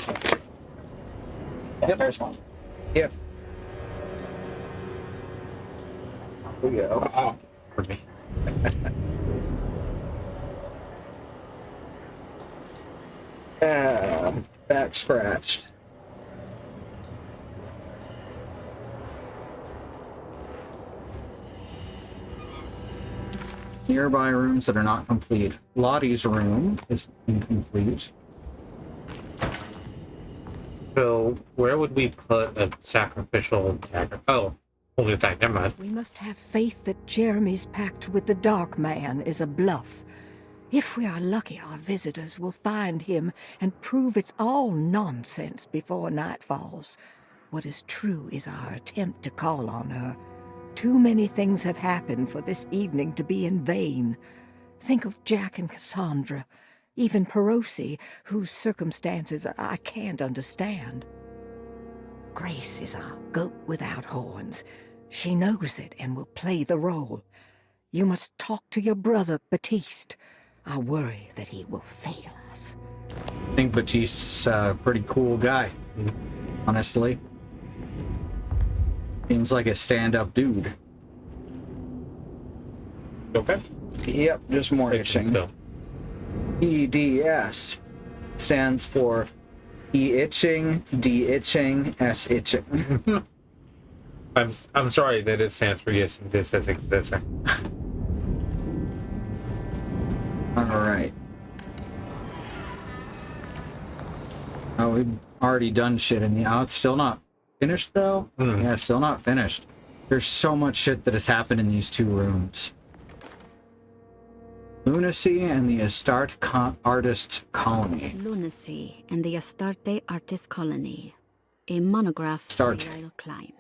Yeah, there's one. Yeah. Here we go.
Oh, pardon me.
Back scratched. Nearby rooms that are not complete. Lottie's room is incomplete.
So, where would we put a sacrificial dagger? Oh, holding attack. Never mind.
We must have faith that Jeremy's pact with the Dark Man is a bluff. If we are lucky, our visitors will find him and prove it's all nonsense before night falls. What is true is our attempt to call on her. Too many things have happened for this evening to be in vain. Think of Jack and Cassandra, even Perosi, whose circumstances I can't understand. Grace is a goat without horns. She knows it and will play the role. You must talk to your brother, Baptiste. I worry that he will fail us.
I think Batiste's a pretty cool guy, honestly. Seems like a stand-up dude.
Okay.
Yep, just more itching. EDS stands for E-itching, D-itching, S-itching.
I'm sorry that it stands for yes and this is existing.
Alright. Oh, we've already done shit in the... Oh, it's still not finished, though? Yeah, it's still not finished. There's so much shit that has happened in these two rooms. Lunacy and the Astarte Artists Colony.
Lunacy and the Astarte Artist Colony. A monograph by Lyle Klein.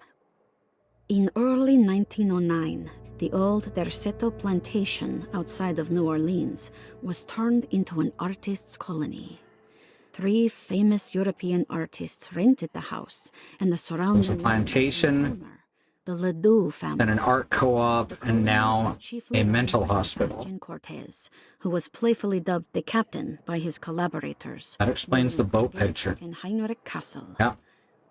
In early 1909, the old Derceto plantation outside of New Orleans was turned into an artist's colony. 3 famous European artists rented the house and the surrounding...
There's a plantation,
the Ledoux family,
then an art co-op, and now a mental hospital.
Cortez, who was playfully dubbed the captain by his collaborators.
That explains the boat picture.
In Heinrich Castle.
Yeah.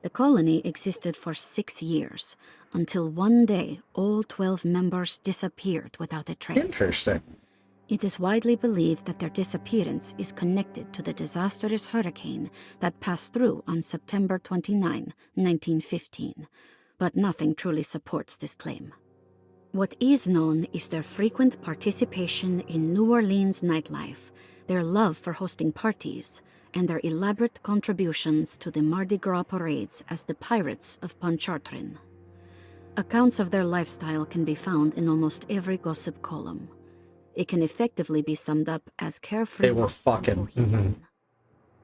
The colony existed for 6 years, until one day all 12 members disappeared without a trace.
Interesting.
It is widely believed that their disappearance is connected to the disastrous hurricane that passed through on September 29, 1915, but nothing truly supports this claim. What is known is their frequent participation in New Orleans nightlife, their love for hosting parties, and their elaborate contributions to the Mardi Gras parades as the Pirates of Pontchartrain. Accounts of their lifestyle can be found in almost every gossip column. It can effectively be summed up as carefree...
They were fucking.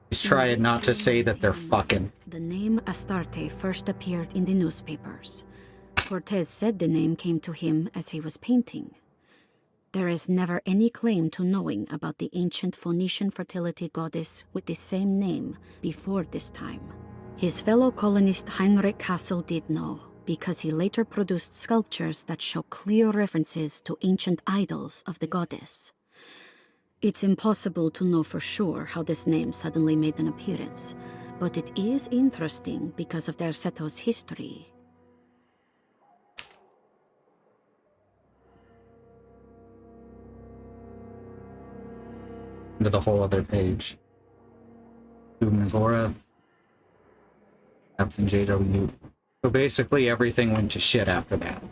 He's trying not to say that they're fucking.
The name Astarte first appeared in the newspapers. Cortez said the name came to him as he was painting. There is never any claim to knowing about the ancient Phoenician fertility goddess with the same name before this time. His fellow colonist Heinrich Castle did know, because he later produced sculptures that show clear references to ancient idols of the goddess. It's impossible to know for sure how this name suddenly made an appearance, but it is interesting because of Derceto's history.
To the whole other page. Magora, Captain JW. So basically everything went to shit after that.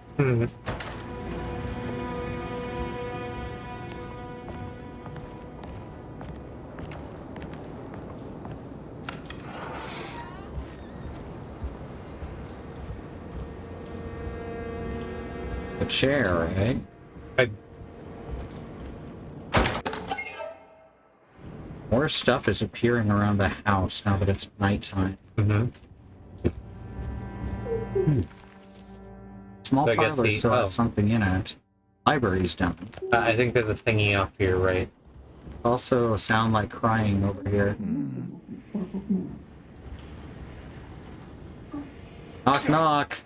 The chair, right? More stuff is appearing around the house now that it's nighttime. Small
So I guess
parlor still has something in it. Library's done.
I think there's a thingy up here, right?
Also a sound like crying over here. Knock knock.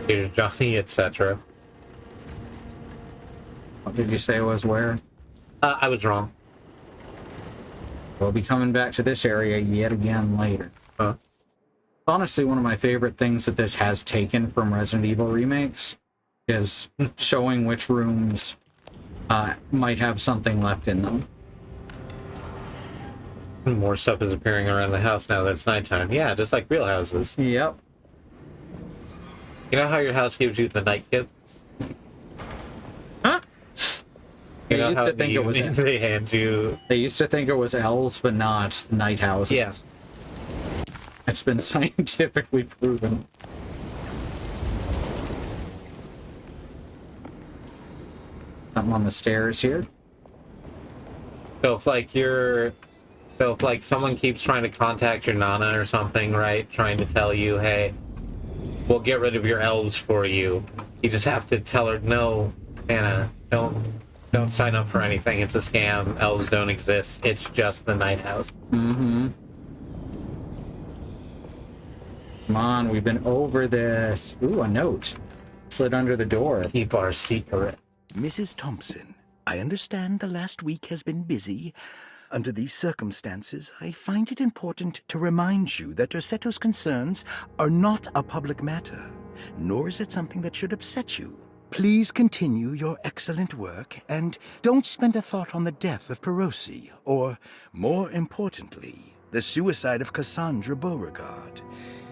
Here's Johnny, etc.
What did you say was where?
I was wrong.
We'll be coming back to this area yet again later. Honestly, one of my favorite things that this has taken from Resident Evil remakes is showing which rooms might have something left in them.
More stuff is appearing around the house now that it's nighttime. Yeah, just like real houses.
Yep.
You know how your house gives you the night gift?
Huh?
You know
used
how
to think it was-
they hand you.
They used to think it was elves, but not night houses.
Yeah.
It's been scientifically proven. Something on the stairs here.
So if like someone keeps trying to contact your Nana or something, right? Trying to tell you, hey, we'll get rid of your elves for you. You just have to tell her, no, Anna, don't sign up for anything. It's a scam. Elves don't exist. It's just the night house.
Mm-hmm. Come on, we've been over this. Ooh, a note. Slid under the door.
Keep our secret.
Mrs. Thompson, I understand the last week has been busy. Under these circumstances, I find it important to remind you that Dorsetto's concerns are not a public matter, nor is it something that should upset you. Please continue your excellent work, and don't spend a thought on the death of Perosi, or, more importantly, the suicide of Cassandra Beauregard.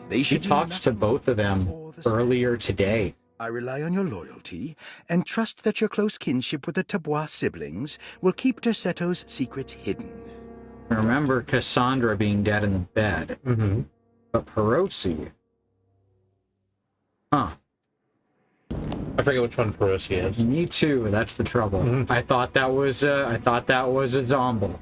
They
She
should be
talked to
nothing
both of them
more the same.
earlier today.
I rely on your loyalty, and trust that your close kinship with the Tabois siblings will keep Dorsetto's secrets hidden.
Remember Cassandra being dead in the bed.
Mm-hmm.
But Perosi... Huh.
I forget which one Perosi is.
Me too, that's the trouble.
Mhm.
I thought that was a zombie.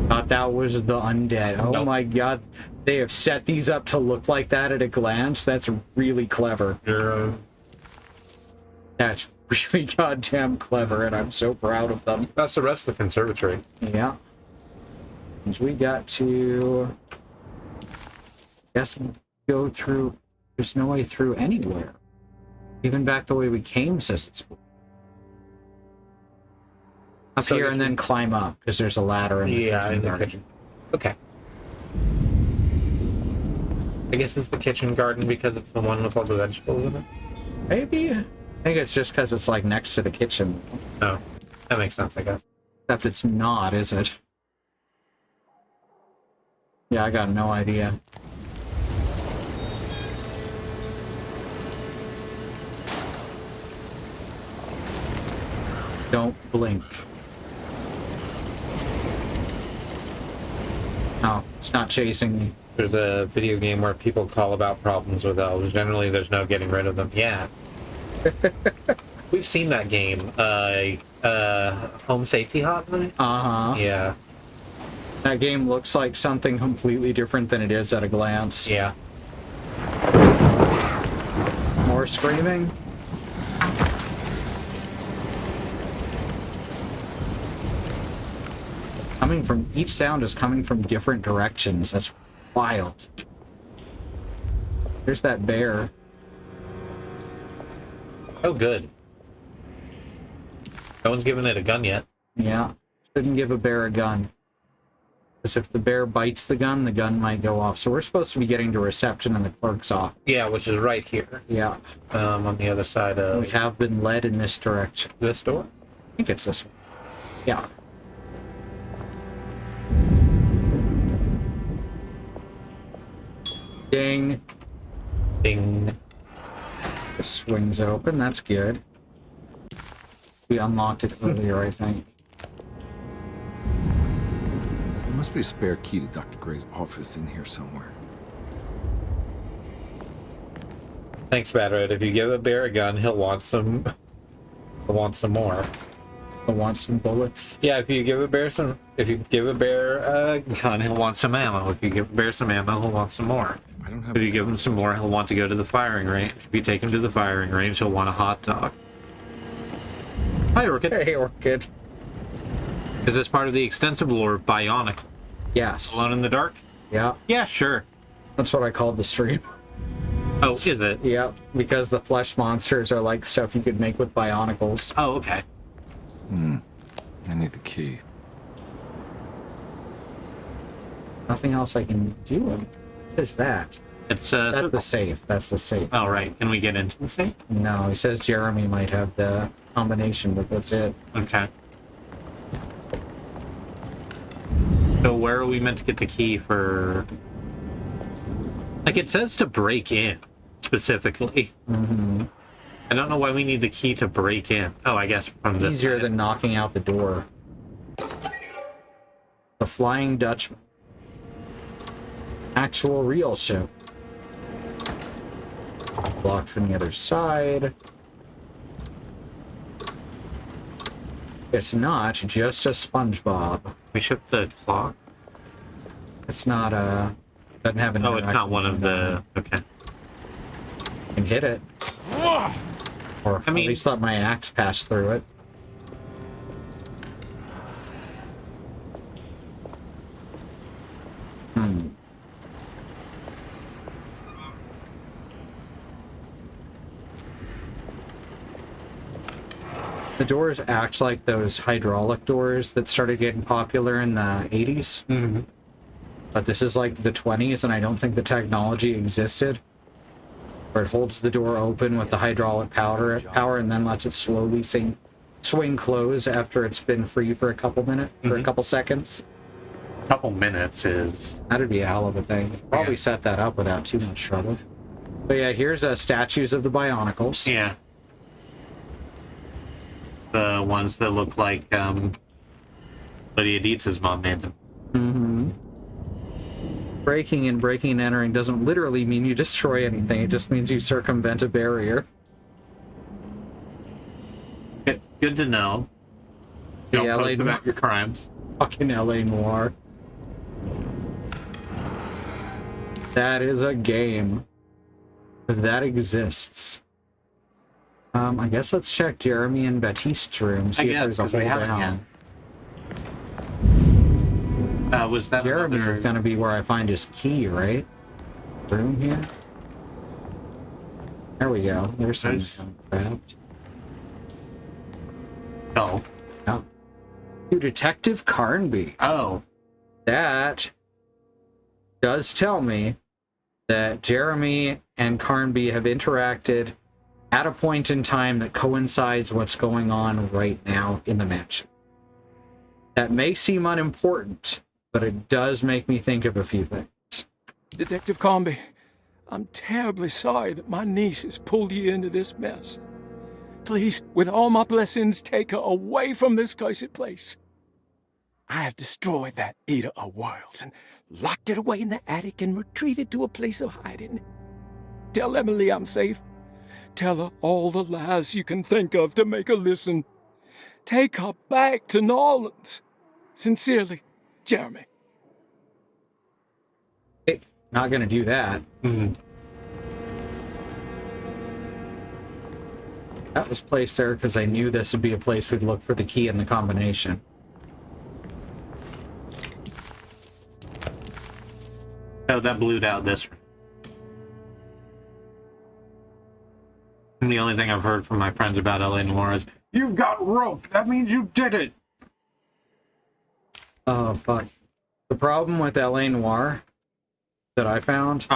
Thought that was the undead. Oh
Nope.
my god. They have set these up to look like that at a glance. That's really clever. That's really goddamn clever, and I'm so proud of them.
That's the rest of the conservatory.
Yeah. Because we got to... Guess go through... There's no way through anywhere. Even back the way we came says it's... Up
So I
here
guess
and then climb up, because there's a ladder in the
Yeah, in the
garden.
kitchen. Okay. I guess it's the kitchen garden because it's the one with all the vegetables in it.
Maybe. I think it's just because it's like next to the kitchen.
Oh, that makes sense, I guess.
Except it's not, is it? Yeah, I got no idea. Don't blink. No, it's not chasing me.
There's a video game where people call about problems with elves. Generally, there's no getting rid of them. Yeah. We've seen that game. Home Safety Hotline?
Uh-huh.
Yeah.
That game looks like something completely different than it is at a glance.
Yeah.
More screaming? Coming from... Each sound is coming from different directions. That's wild. There's that bear.
Oh, good. No one's given it a gun yet.
Yeah. Shouldn't give a bear a gun. Because if the bear bites the gun might go off. So we're supposed to be getting to reception in the clerk's office.
Yeah, which is right here.
Yeah.
On the other side of
We have been led in this direction.
this door.
I think it's this one. Yeah. Ding.
Ding.
The swings open. That's good. We unlocked it earlier, I think.
There must be a spare key to Dr. Gray's office in here somewhere.
Thanks, Badred. If you give a bear a gun, he'll want some. He'll want some more.
I want some bullets.
Yeah, if you give a bear a gun, he'll want some ammo. If you give a bear some ammo, he'll want some more.
I don't have.
If you give him some more, he'll want to go to the firing range. If you take him to the firing range, he'll want a hot dog. Hi, Orchid.
Hey, Orchid.
Is this part of the extensive lore of Bionicles?
Yes.
Alone in the Dark?
Yeah.
Yeah, sure.
That's what I called the stream.
Oh, is it?
Yeah, because the flesh monsters are like stuff you could make with Bionicles.
Oh, okay.
I need the key.
Nothing else I can do. What is that?
It's
That's the safe. That's the safe.
Oh, right. Can we get into the safe?
No, he says Jeremy might have the combination, but that's it.
Okay. So where are we meant to get the key for... Like, it says to break in, specifically.
Mm-hmm.
I don't know why we need the key to break in. Oh, I guess from this
Easier
side.
than knocking out the door. The Flying Dutchman. Actual real show. Blocked from the other side. It's not just a SpongeBob.
We shipped the clock?
It's not doesn't have an
Oh, it's not one of the... Okay.
Can hit it. Or
I mean-
at least let my axe pass through it. The doors act like those hydraulic doors that started getting popular in the 80s.
Mm-hmm.
But this is like the 20s, and I don't think the technology existed. Where it holds the door open with the hydraulic power and then lets it slowly swing close after it's been free for a couple minutes, for a couple seconds.
A couple minutes is...
That'd be a hell of a thing. Probably set that up without too much trouble. But yeah, here's statues of the Bionicles.
Yeah. The ones that look like Lydia Dietz's mom made them.
Mm-hmm. Breaking and entering doesn't literally mean you destroy anything. It just means you circumvent a barrier.
Good to know.
The
Don't
LA
post about your crimes.
Fucking LA Noire. That is a game that exists. I guess let's check Jeremy and Baptiste's room. See if there's a hole down.
Was that
Jeremy
another...
is going to be where I find his key, right? Room here. There we go. There's some craft.
Oh.
Oh. To Detective Carnby.
Oh.
That does tell me that Jeremy and Carnby have interacted at a point in time that coincides what's going on right now in the mansion. That may seem unimportant, but it does make me think of a few things.
Detective Comby, I'm terribly sorry that my niece has pulled you into this mess. Please, with all my blessings, take her away from this cursed place. I have destroyed that Eater of Worlds and locked it away in the attic and retreated to a place of hiding. Tell Emily I'm safe. Tell her all the lies you can think of to make her listen. Take her back to New Orleans. Sincerely, Jeremy.
Hey, not gonna do that. That was placed there because I knew this would be a place we'd look for the key and the combination.
Oh, that blued out this room. And the only thing I've heard from my friends about LA Noire is, "You've got rope. That means you did it."
Oh, fuck. The problem with LA Noire that I found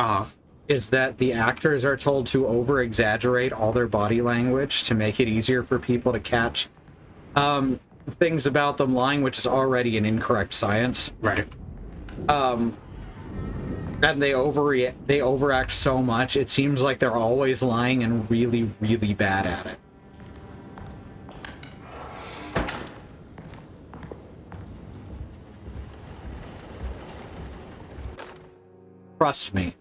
is that the actors are told to over-exaggerate all their body language to make it easier for people to catch things about them lying, which is already an incorrect science.
Right.
And they overact so much, it seems like they're always lying and really, really bad at it. Trust me.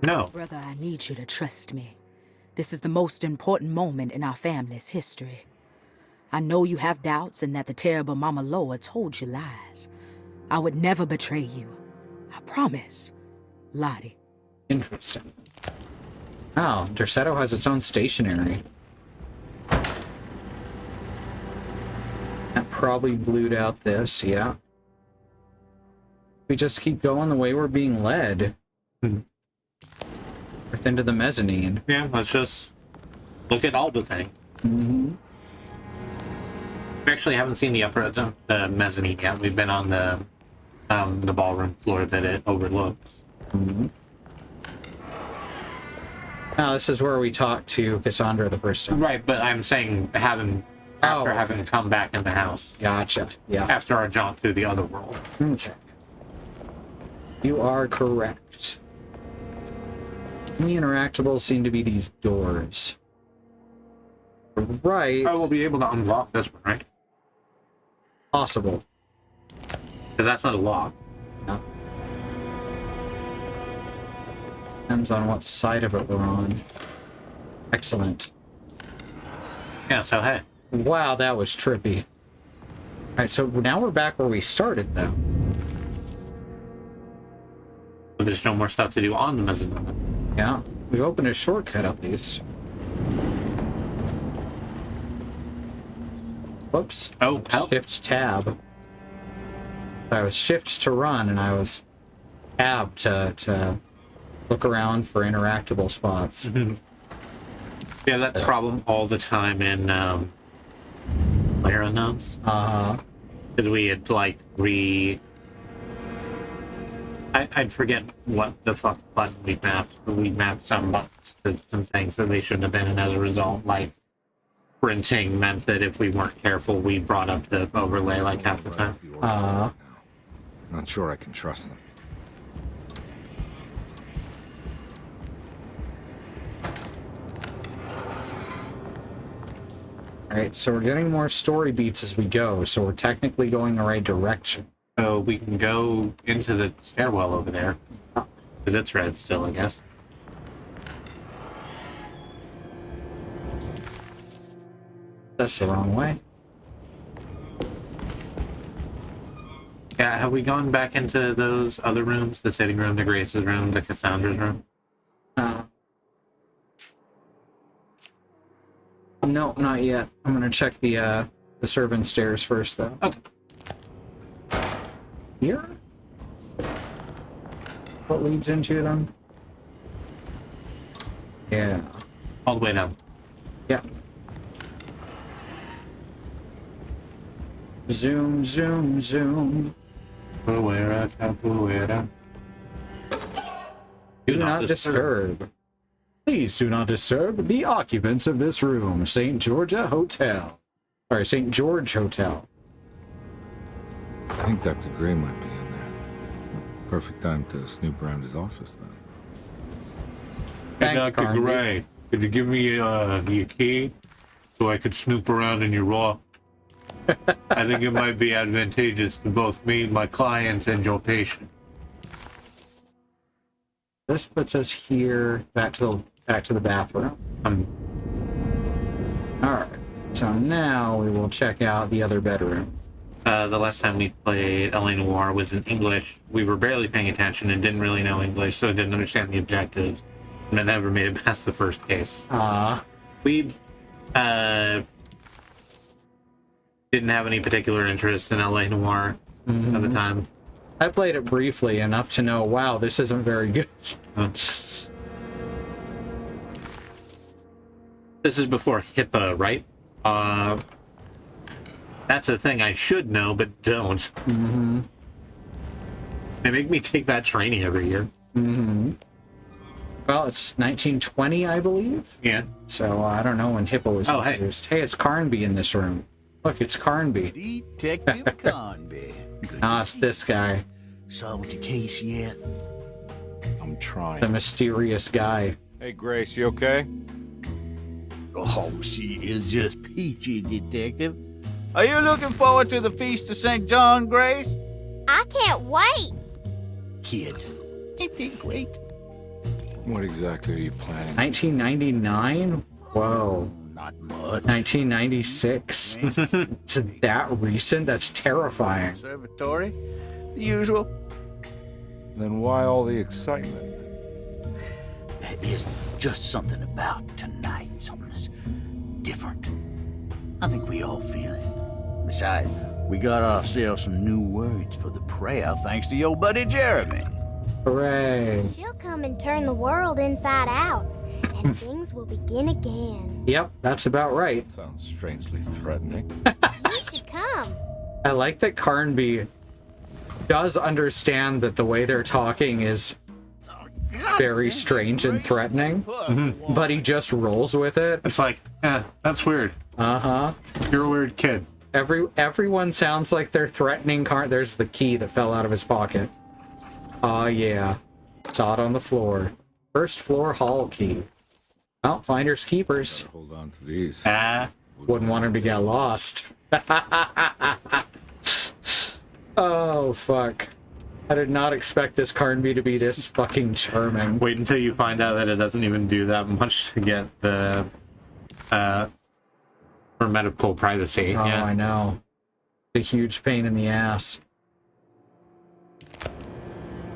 No.
Brother, I need you to trust me. This is the most important moment in our family's history. I know you have doubts and that the terrible Mama Loa told you lies. I would never betray you. I promise. Lottie.
Interesting. Oh, Derceto has its own stationery. That probably blued out this, yeah. We just keep going the way we're being led. Into the mezzanine.
Yeah, let's just look at all the thing.
Mm-hmm.
We actually haven't seen the mezzanine yet. We've been on the ballroom floor that it overlooks.
Mm-hmm. Now, this is where we talked to Cassandra the first time.
Right, but I'm saying having come back in the house.
Gotcha. Yeah.
After our jaunt through the other world.
Okay. You are correct. The interactables seem to be these doors. Right.
I will be able to unlock this one, right?
Possible.
Because that's not a lock.
Yeah. Depends on what side of it we're on. Excellent.
Yeah, so hey.
Wow, that was trippy. Alright, so now we're back where we started, though.
But there's no more stuff to do on the mezzanine.
Yeah, we opened a shortcut at least. Whoops.
Oh, help.
Shift tab. I was shift to run, and I was tab to look around for interactable spots.
Yeah, that's a problem all the time in Player Unknowns. Because we had, like, I forget what the fuck button we mapped. We mapped some buttons to some things that they shouldn't have been, and as a result, like, printing meant that if we weren't careful, we brought up the overlay, like, half the time.
Not sure I can trust them.
Alright, so we're getting more story beats as we go, so we're technically going the right direction.
So we can go into the stairwell over there. Because it's red still, I guess.
That's the wrong way.
Yeah, have we gone back into those other rooms? The sitting room, the Grace's room, the Cassandra's room?
No, not yet. I'm gonna check the servant stairs first, though.
Okay.
Here? What leads into them? Yeah.
All the way down.
Yeah. Zoom, zoom, zoom.
Capoeira, capoeira.
Do not disturb. Please do not disturb the occupants of this room. St. Georgia Hotel. Sorry, St. George Hotel.
I think Dr. Gray might be in there. Perfect time to snoop around his office, then.
Hey, Dr. Gray, could you give me your key so I could snoop around in your raw? I think it might be advantageous to both me, my client, and your patient.
This puts us here, back to the bathroom. Alright, so now we will check out the other bedroom.
The last time we played L.A. Noire was in English. We were barely paying attention and didn't really know English, so didn't understand the objectives. And I never made it past the first case. We didn't have any particular interest in L.A. Noire at the time.
I played it briefly enough to know, wow, this isn't very good.
This is before HIPAA, right? That's a thing I should know, but don't. They make me take that training every year.
Well, it's 1920, I believe.
Yeah.
So I don't know when HIPAA was introduced. Hey, it's Carnby in this room. Look, it's Carnby.
Detective Carnby.
It's this guy.
Solved the case yet?
I'm trying.
The mysterious guy.
Hey, Grace, you okay?
Oh, she is just peachy, Detective. Are you looking forward to the Feast of St. John, Grace?
I can't wait.
Kids, ain't they great?
What exactly are you planning?
1999? Whoa.
Not much.
1996? It's that recent? That's terrifying.
Conservatory, the usual.
Then why all the excitement?
There is just something about tonight. Something's different. I think we all feel it. Besides, we got ourselves some new words for the prayer thanks to your buddy Jeremy.
Hooray.
She'll come and turn the world inside out, and things will begin again.
Yep, that's about right.
Sounds strangely threatening.
You should come.
I like that Carnby does understand that the way they're talking is very strange and threatening, but he just rolls with it.
It's like, that's weird. You're a weird kid.
Everyone sounds like they're threatening There's the key that fell out of his pocket. Oh, yeah. Saw it on the floor. First floor hall key. Well, finders keepers.
Better hold on to these.
Wouldn't want him to get lost. Oh, fuck. I did not expect this Carnby to be this fucking charming.
Wait until you find out that it doesn't even do that much to get the, for medical privacy.
Oh,
yeah.
I know. A huge pain in the ass.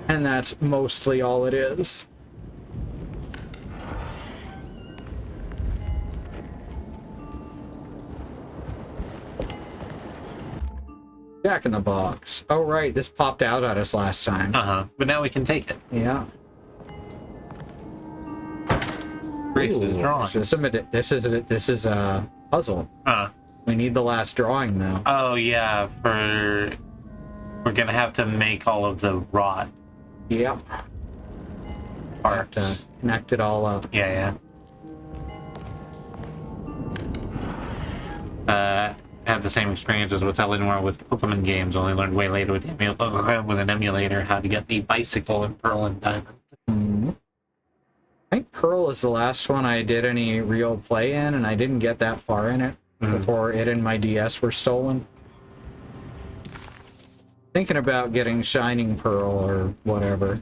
And that's mostly all it is. Jack in the Box. Oh, right. This popped out at us last time.
But now we can take it.
Yeah.
Grace is drawing.
This is a puzzle. We need the last drawing now.
Oh, yeah. We're gonna have to make all of the rot.
Yep.
Parts.
Have to connect it all up.
Yeah. Had the same experiences with Eleanor with Pokemon games, only learned way later with an emulator how to get the bicycle in Pearl and Diamond.
I think Pearl is the last one I did any real play in, and I didn't get that far in it before it and my DS were stolen. Thinking about getting Shining Pearl or whatever.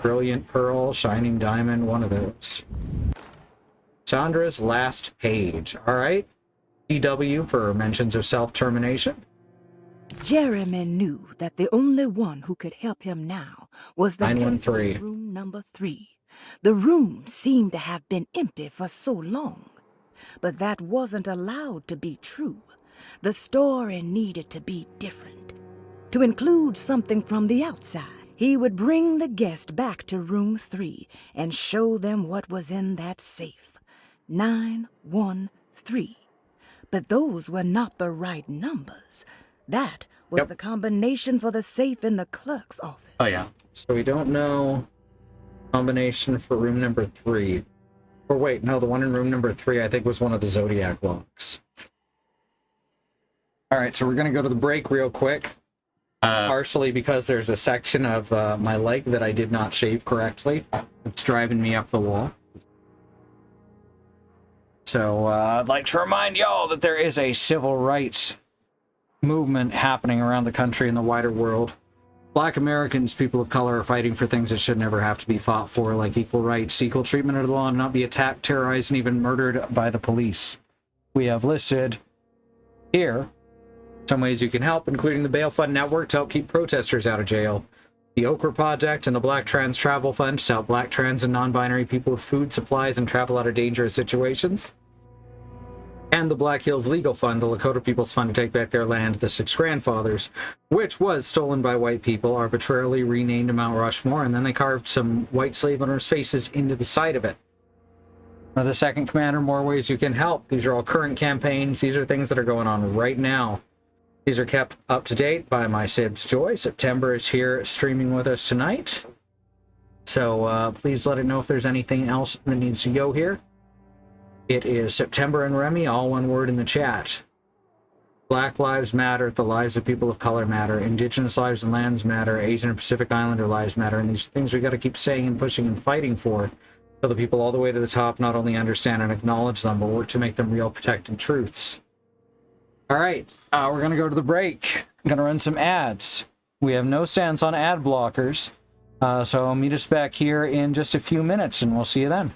Brilliant Pearl, Shining Diamond, one of those. Chandra's last page. All right. EW for mentions of self-termination.
Jeremy knew that the only one who could help him now was the
913.
empty room number 3. The room seemed to have been empty for so long. But that wasn't allowed to be true. The story needed to be different. To include something from the outside, he would bring the guest back to room 3 and show them what was in that safe. 913. But those were not the right numbers. That was the combination for the safe in the clerk's office.
Oh, yeah. So we don't know combination for room number 3. Or wait, no, the one in room number 3 I think was one of the Zodiac locks. All right, so we're going to go to the break real quick. Partially because there's a section of my leg that I did not shave correctly. It's driving me up the wall. So I'd like to remind y'all that there is a civil rights movement happening around the country and the wider world. Black Americans, people of color, are fighting for things that should never have to be fought for, like equal rights, equal treatment under the law, and not be attacked, terrorized, and even murdered by the police. We have listed here some ways you can help, including the Bail Fund Network to help keep protesters out of jail, the Okra Project and the Black Trans Travel Fund to help black trans and non-binary people with food, supplies, and travel out of dangerous situations, and the Black Hills Legal Fund, the Lakota People's Fund to take back their land, the Six Grandfathers, which was stolen by white people, arbitrarily renamed Mount Rushmore, and then they carved some white slave owners' faces into the side of it. Now, the second commander, more ways you can help. These are all current campaigns. These are things that are going on right now. These are kept up to date by my Sibs Joy. September is here streaming with us tonight. So please let it know if there's anything else that needs to go here. It is September and Remy, all one word in the chat. Black lives matter, the lives of people of color matter, Indigenous lives and lands matter, Asian and Pacific Islander lives matter, and these things we got to keep saying and pushing and fighting for, so the people all the way to the top not only understand and acknowledge them, but work to make them real protected truths. All right, we're going to go to the break. I'm going to run some ads. We have no stance on ad blockers, so meet us back here in just a few minutes, and we'll see you then.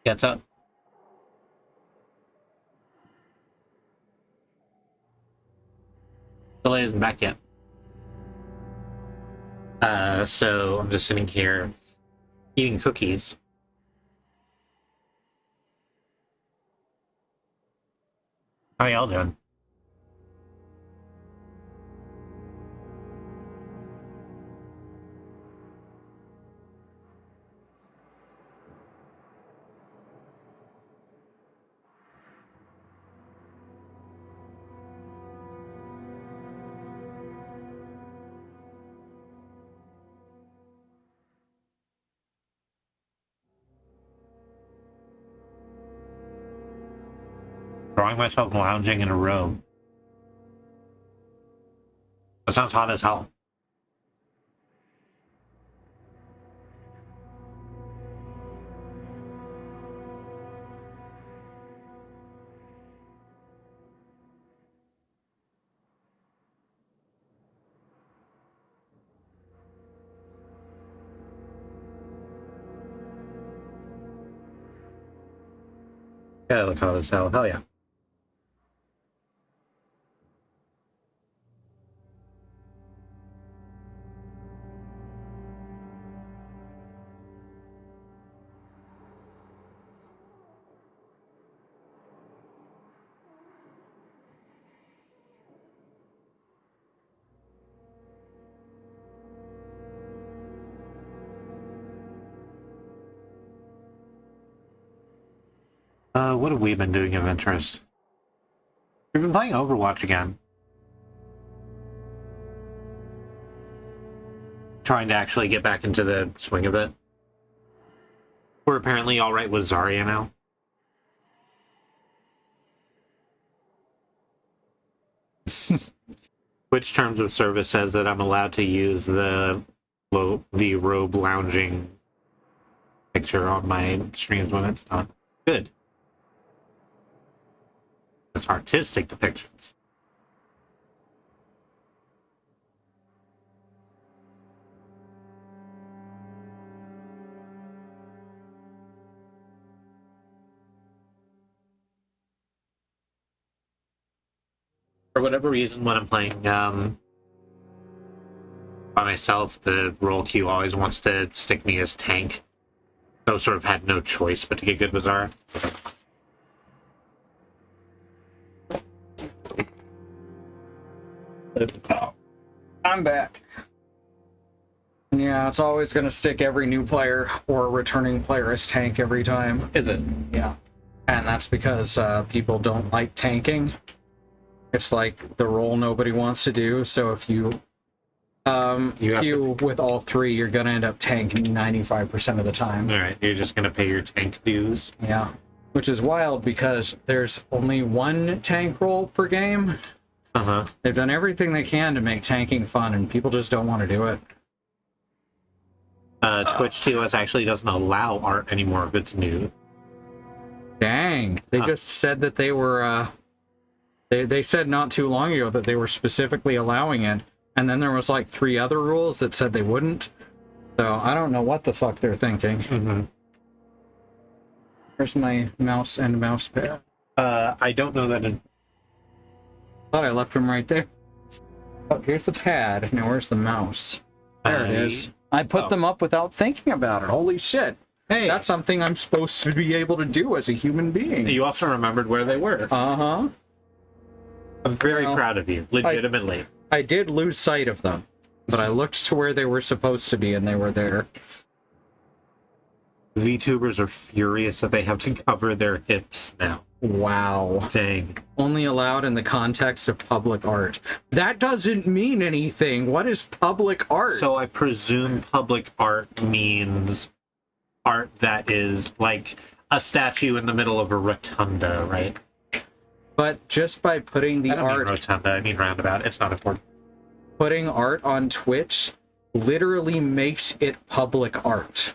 Gets up. Soleil isn't back yet. So I'm just sitting here eating cookies. How y'all doing? Drawing myself lounging in a robe. That sounds hot as hell. Yeah, look hot as hell. Hell yeah. What have we been doing of interest? We've been playing Overwatch again. Trying to actually get back into the swing of it. We're apparently alright with Zarya now. Which terms of service says that I'm allowed to use the robe lounging picture on my streams when it's done. Good. It's artistic depictions. For whatever reason, when I'm playing by myself, the roll queue always wants to stick me as tank. So sort of had no choice but to get good with Zara.
Oh, I'm back. Yeah, it's always going to stick every new player or returning player as tank every time.
Is it?
Yeah. And that's because people don't like tanking. It's like the role nobody wants to do, so if you queue with all three, you're going to end up tanking 95% of the time.
Alright, you're just going to pay your tank dues.
Yeah. Which is wild because there's only one tank role per game.
Uh-huh.
They've done everything they can to make tanking fun, and people just don't want to do it.
Twitch TOS actually doesn't allow art anymore if it's new.
Dang. They just said that they were, they said not too long ago that they were specifically allowing it, and then there was like 3 other rules that said they wouldn't. So I don't know what the fuck they're thinking.
Mm-hmm.
Where's my mouse and mouse pad?
I don't know that in...
Thought I left them right there. Oh, here's the pad. Now where's the mouse? There it is. I put them up without thinking about it. Holy shit.
Hey,
that's something I'm supposed to be able to do as a human being.
You also remembered where they were.
Uh-huh.
I'm very proud of you, legitimately.
I did lose sight of them, but I looked to where they were supposed to be, and they were there.
VTubers are furious that they have to cover their hips now.
Wow.
Dang.
Only allowed in the context of public art. That doesn't mean anything. What is public art?
So I presume public art means art that is like a statue in the middle of a rotunda, right?
But just by putting the
I don't
art...
mean rotunda, I mean roundabout. It's not important.
Putting art on Twitch literally makes it public art.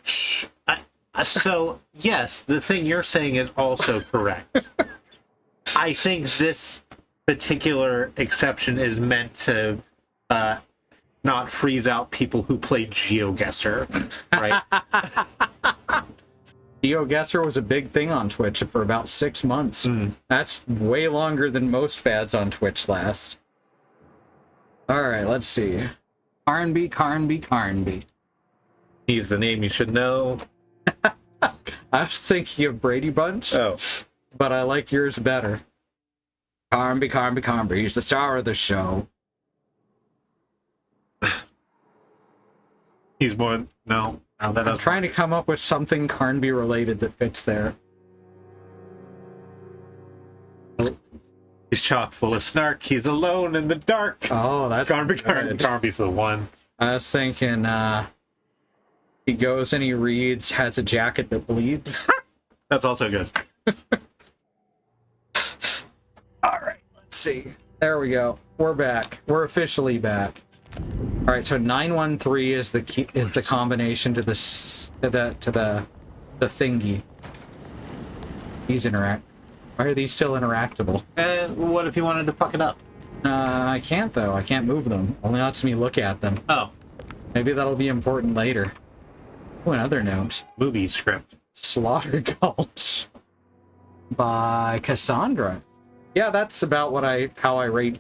So, yes, the thing you're saying is also correct. I think this particular exception is meant to not freeze out people who play GeoGuessr, right?
GeoGuessr was a big thing on Twitch for about 6 months. That's way longer than most fads on Twitch last. Alright, let's see. Carnby.
He's the name you should know.
I was thinking of Brady Bunch.
Oh.
But I like yours better. Carnby. He's the star of the show.
He's more... No.
I'm trying to come up with something Carnby related that fits there.
He's chock full of snark. He's alone in the dark.
Oh, that's
Carnby's the one.
I was thinking, he goes and he reads, has a jacket that bleeds.
That's also good.
Alright, let's see. There we go. We're back. We're officially back. Alright, so 913 is the key, is the combination to the thingy. These interact. Why are these still interactable?
What if you wanted to fuck it up?
I can't though. I can't move them. Only lets me look at them.
Oh.
Maybe that'll be important later. Oh, another note.
Movie script.
Slaughter Gulch by Cassandra. Yeah, that's about what how I read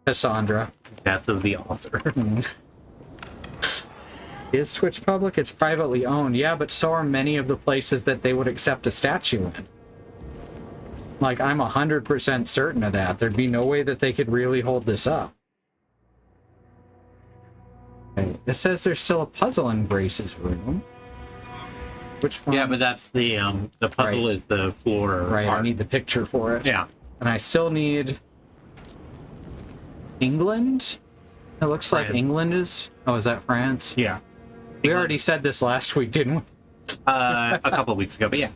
Cassandra.
Death of the author.
Is Twitch public? It's privately owned. Yeah, but so are many of the places that they would accept a statue in. Like, I'm 100% certain of that. There'd be no way that they could really hold this up. Okay. It says there's still a puzzle in Grace's room. Which one?
Yeah, but that's the puzzle is the floor.
Right,
part.
I need the picture for it.
Yeah.
And I still need England? It looks like England is... Oh, is that France?
Yeah.
We already said this last week, didn't we?
A couple of weeks ago, but yeah.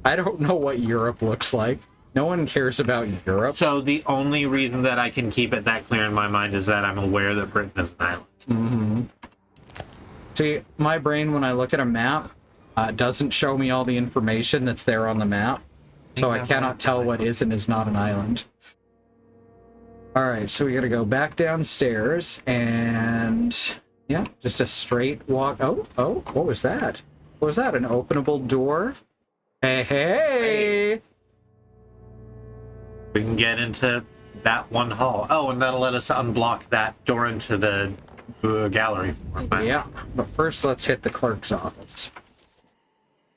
I don't know what Europe looks like. No one cares about Europe.
So the only reason that I can keep it that clear in my mind is that I'm aware that Britain is an island.
Mm-hmm. See, my brain, when I look at a map, doesn't show me all the information that's there on the map. So I cannot tell what is and is not an island. Alright, so we gotta go back downstairs and... Yeah, just a straight walk. Oh, what was that? What was that? An openable door? Hey!
We can get into that one hall. Oh, and that'll let us unblock that door into the gallery.
Yeah, but first let's hit the clerk's office.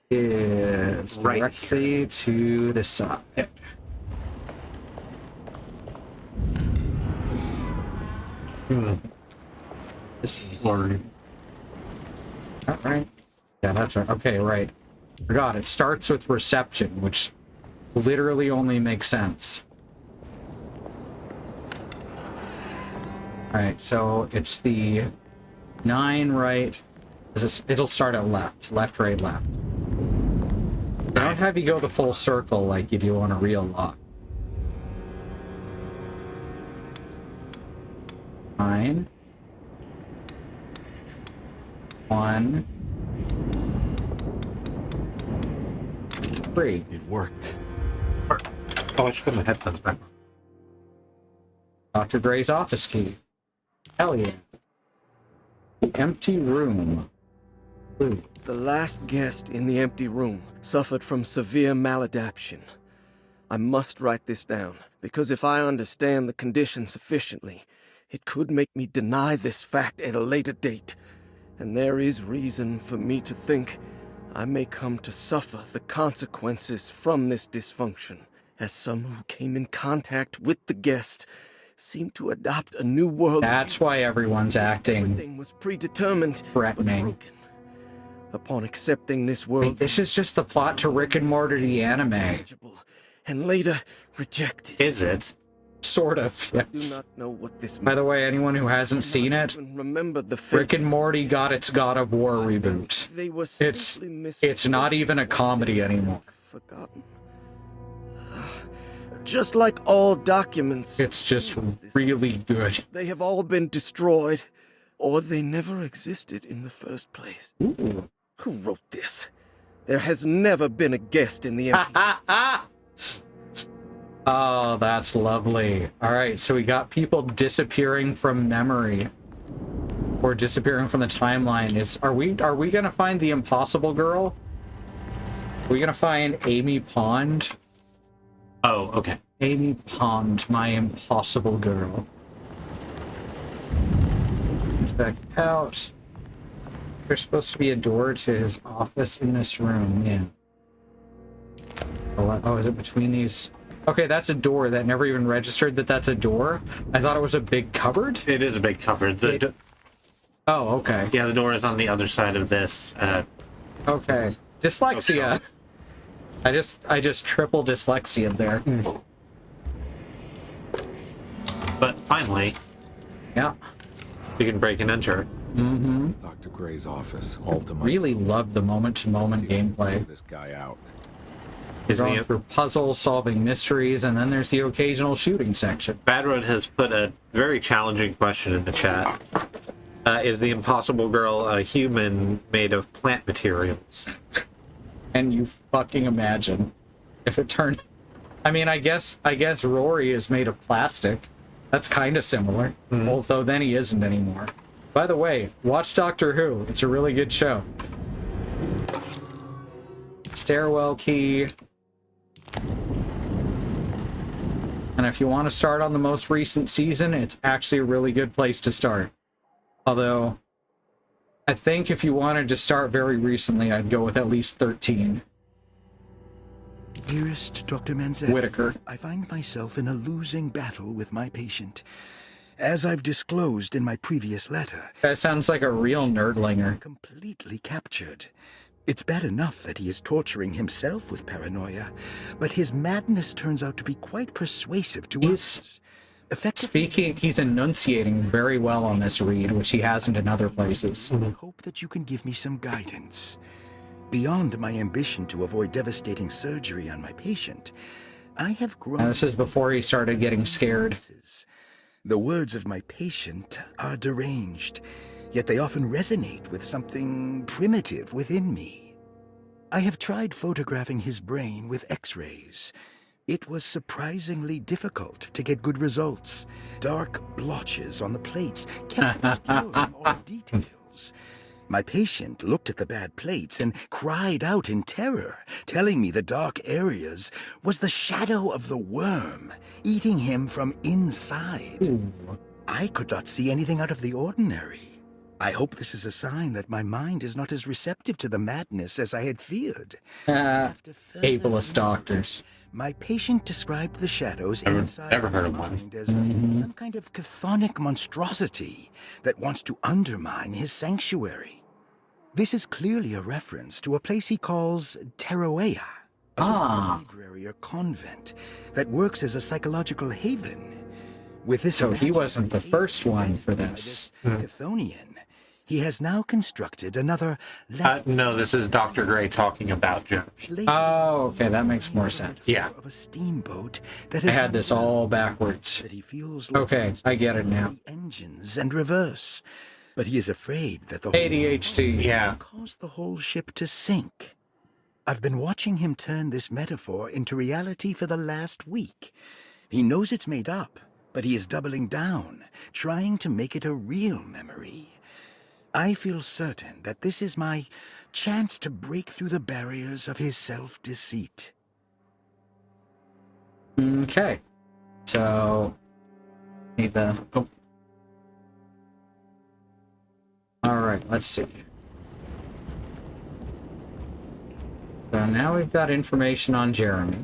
Is
right
directly to the side. This is alright. Yeah, that's right. Okay, right. Forgot, it starts with reception, which literally only makes sense. Alright, so it's the 9 right. It'll start at left. Left, right, left. They don't have you go the full circle like you do on a real lock. 9. 1. 3.
It worked.
Oh, I should put my headphones back on.
Dr. Gray's office key. Hell yeah. The empty room. Ooh.
The last guest in the empty room suffered from severe maladaptation. I must write this down, because if I understand the condition sufficiently, it could make me deny this fact at a later date, and there is reason for me to think I may come to suffer the consequences from this dysfunction, as some who came in contact with the guest seem to adopt a new world.
That's why everyone's acting
Everything was predetermined,
threatening.
but broken. Upon accepting this world,
Wait, this is just the plot to Rick and Morty the anime.
and later rejected.
Is it?
Sort of,
I
yes.
do not know what this means.
By the way, anyone who hasn't seen it,
Remember the
Rick and Morty got its God of War reboot.
They were
It's not even a comedy anymore.
forgotten. Just like all documents,
It's just really good.
they have all been destroyed, or they never existed in the first place.
Ooh.
Who wrote this? There has never been a guest in the empty.
Oh, that's lovely. All right, so we got people disappearing from memory. or disappearing from the timeline is, are we gonna find the impossible girl? Are we gonna find Amy Pond?
Oh, okay.
Amy Pond, my impossible girl. Let's back out. There's supposed to be a door to his office in this room, yeah. Oh, is it between these? Okay, that's a door. That never even registered that that's a door. I thought it was a big cupboard.
It is a big cupboard.
Oh, okay.
Yeah, the door is on the other side of this.
Okay. Dyslexia. I just triple dyslexia there.
But finally,
yeah,
we can break and enter.
Mm-hmm.
Dr. Gray's office, all to myself.
Really love the moment-to-moment gameplay.
This guy out.
You're going through puzzles, solving mysteries, and then there's the occasional shooting section.
Bad Road has put a very challenging question in the chat. Is the Impossible Girl a human made of plant materials?
And you fucking imagine if it turned... I mean, I guess Rory is made of plastic. That's kind of similar. Although then he isn't anymore. By the way, watch Doctor Who. It's a really good show. Stairwell key. And if you want to start on the most recent season, it's actually a really good place to start. Although, I think if you wanted to start very recently, I'd go with at least 13.
Dearest Dr. Manzel,
Whitaker.
I find myself in a losing battle with my patient. As I've disclosed in my previous letter...
That sounds like a real nerdlinger.
...completely captured. It's bad enough that he is torturing himself with paranoia, but his madness turns out to be quite persuasive to others.
Speaking, he's enunciating very well on this read, which he hasn't in other places.
I hope that you can give me some guidance. Beyond my ambition to avoid devastating surgery on my patient, I have grown...
This is before he started getting scared.
The words of my patient are deranged, yet they often resonate with something primitive within me. I have tried photographing his brain with X-rays. It was surprisingly difficult to get good results. Dark blotches on the plates kept obscuring all details. My patient looked at the bad plates and cried out in terror, telling me the dark areas was the shadow of the worm, eating him from inside.
Ooh.
I could not see anything out of the ordinary. I hope this is a sign that my mind is not as receptive to the madness as I had feared.
Ableist doctors.
My patient described the shadows inside
never heard
his
of one.
mind as some kind of chthonic monstrosity that wants to undermine his sanctuary. This is clearly a reference to a place he calls Teroea, a sort of library or convent that works as a psychological haven. With this,
so he wasn't the first one for this.
Chthonian, he has now constructed another.
No, this is Dr. Gray talking about Jeremy.
Oh, okay, that makes more sense.
Yeah.
Of a steamboat that
I had this all backwards.
That he feels like
okay, I get it now.
Engines and reverse. But he is afraid that the whole
ADHD,
will cause the whole ship to sink. I've been watching him turn this metaphor into reality for the last week. He knows it's made up, but he is doubling down, trying to make it a real memory. I feel certain that this is my chance to break through the barriers of his self-deceit.
Okay. So, need the... Oh. Alright, let's see. So now we've got information on Jeremy.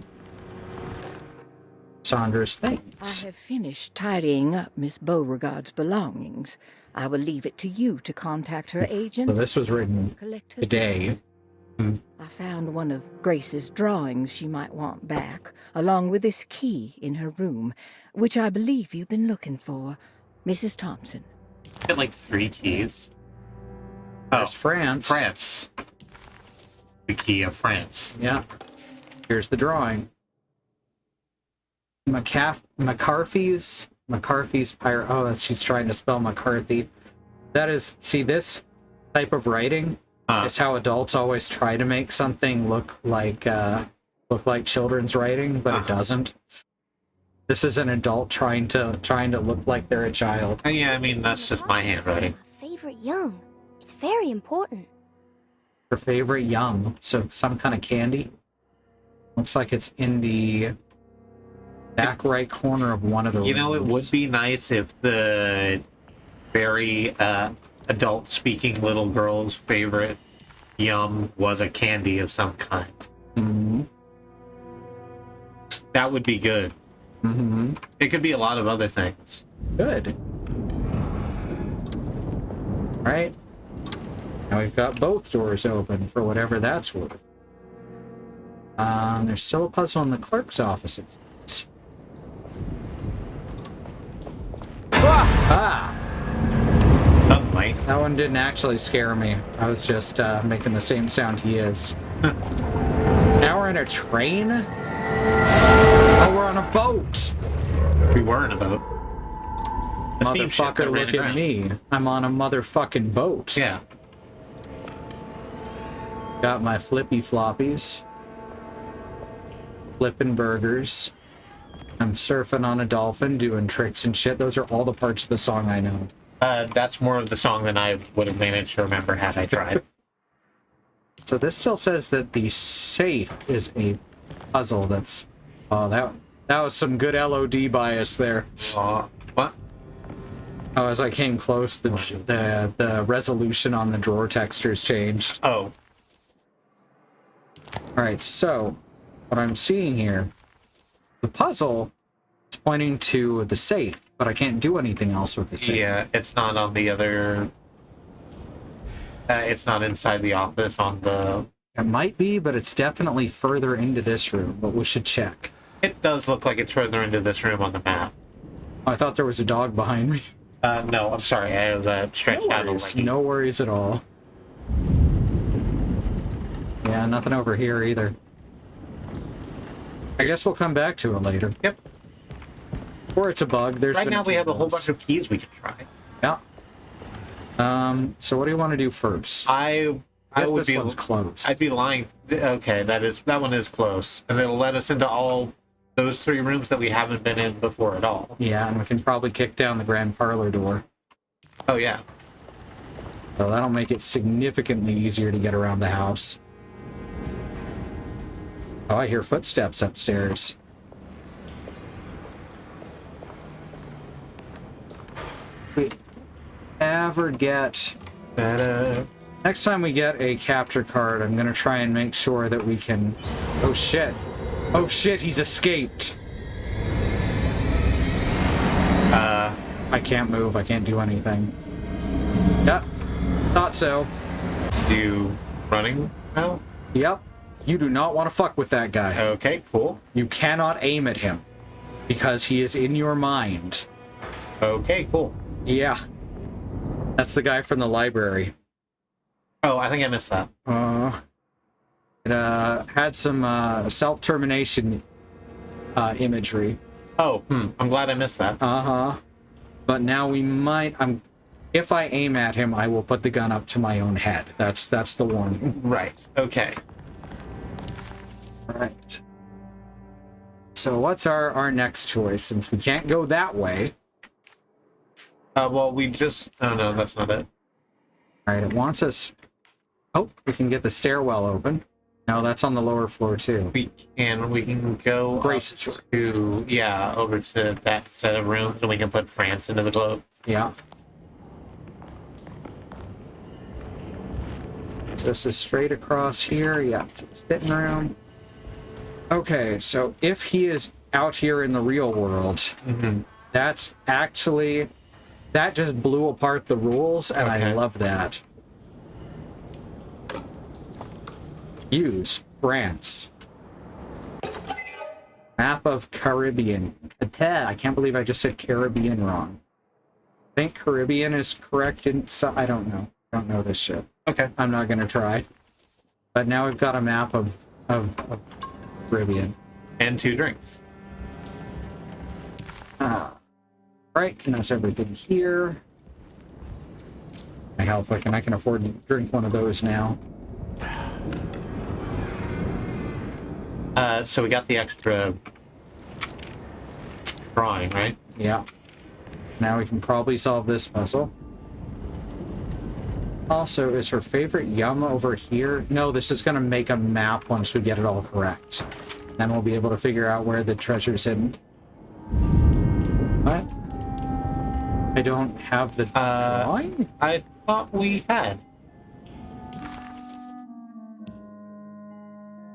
Saunders thinks.
I have finished tidying up Miss Beauregard's belongings. I will leave it to you to contact her agent.
So this was written today.
I found one of Grace's drawings she might want back, along with this key in her room, which I believe you've been looking for, Mrs. Thompson.
Get like 3 keys.
There's France.
France. The key of France.
Yeah. Here's the drawing. McCarthy's pirate. Oh, she's trying to spell McCarthy. That is, see, this type of writing is how adults always try to make something look like children's writing, but it doesn't. This is an adult trying to look like they're a child.
Yeah, I mean that's just my handwriting.
Favorite favorite young. It's very important.
Her favorite yum. So some kind of candy. Looks like it's in the back right corner of one of the rooms.
You know, it would be nice if the very adult-speaking little girl's favorite yum was a candy of some kind.
Mm-hmm.
That would be good.
Mm-hmm.
It could be a lot of other things.
Good. Right. Now we've got both doors open for whatever that's worth. There's still a puzzle in the clerk's office. Ah!
Oh, nice.
That one didn't actually scare me. I was just making the same sound he is. Now we're in a train? Oh, we're on a boat!
We were in a boat.
Motherfucker, look at me. I'm on a motherfucking boat.
Yeah.
Got my flippy floppies. Flipping burgers. I'm surfing on a dolphin, doing tricks and shit. Those are all the parts of the song I know.
That's more of the song than I would have managed to remember had I tried.
So this still says that the safe is a puzzle. That's... Oh, that was some good LOD bias there.
What?
Oh, as I came close, the resolution on the drawer textures changed.
Oh.
Alright, so what I'm seeing here, the puzzle is pointing to the safe, but I can't do anything else with the safe.
Yeah, it's not on the other... it's not inside the office on the...
It might be, but it's definitely further into this room, but we should check.
It does look like it's further into this room on the map.
Oh, I thought there was a dog behind me.
No, I'm sorry, I have stretched out a leg.
No worries at all. Yeah, nothing over here either. I guess we'll come back to it later.
Yep.
Or it's a bug. There's
right now we have a whole bunch of keys we can try.
Yeah. So what do you want to do first?
I would
this
be
one's close.
I'd be lying. Okay, that one is close, and it'll let us into all those 3 rooms that we haven't been in before at all.
Yeah, and we can probably kick down the grand parlor door.
Oh yeah.
So that'll make it significantly easier to get around the house. Oh, I hear footsteps upstairs. We ever get... Next time we get a capture card, I'm gonna try and make sure that we can... Oh shit. Oh shit, he's escaped. I can't move, I can't do anything. Yep. Thought so.
You running now?
Yep. You do not want to fuck with that guy.
Okay, cool.
You cannot aim at him because he is in your mind.
Okay, cool.
Yeah. That's the guy from the library.
Oh, I think I missed that.
It had some self-termination imagery.
Oh, I'm glad I missed that.
Uh-huh. But now we might... If I aim at him, I will put the gun up to my own head. That's the warning.
Right. Okay.
Right. So what's our next choice? Since we can't go that way.
Well, we just... Oh, no, that's not it.
Alright, it wants us... Oh, we can get the stairwell open. No, that's on the lower floor, too.
We can go to... Yeah, over to that set of rooms, and we can put France into the globe.
Yeah. So this is straight across here, yeah, to the sitting room. Okay, so if he is out here in the real world, that's actually... That just blew apart the rules, and I love that. Use France. Map of Caribbean. I can't believe I just said Caribbean wrong. I think Caribbean is correct in... I don't know. I don't know this shit.
Okay.
I'm not going to try. But now we've got a map of Caribbean.
And 2 drinks.
Right, and that's everything here. My health, I can afford to drink one of those now.
So we got the extra drawing, right?
Yeah. Now we can probably solve this puzzle. Also, is her favorite yum over here? No, this is going to make a map once we get it all correct. Then we'll be able to figure out where the treasure's hidden. What? I don't have the drawing?
I thought we had.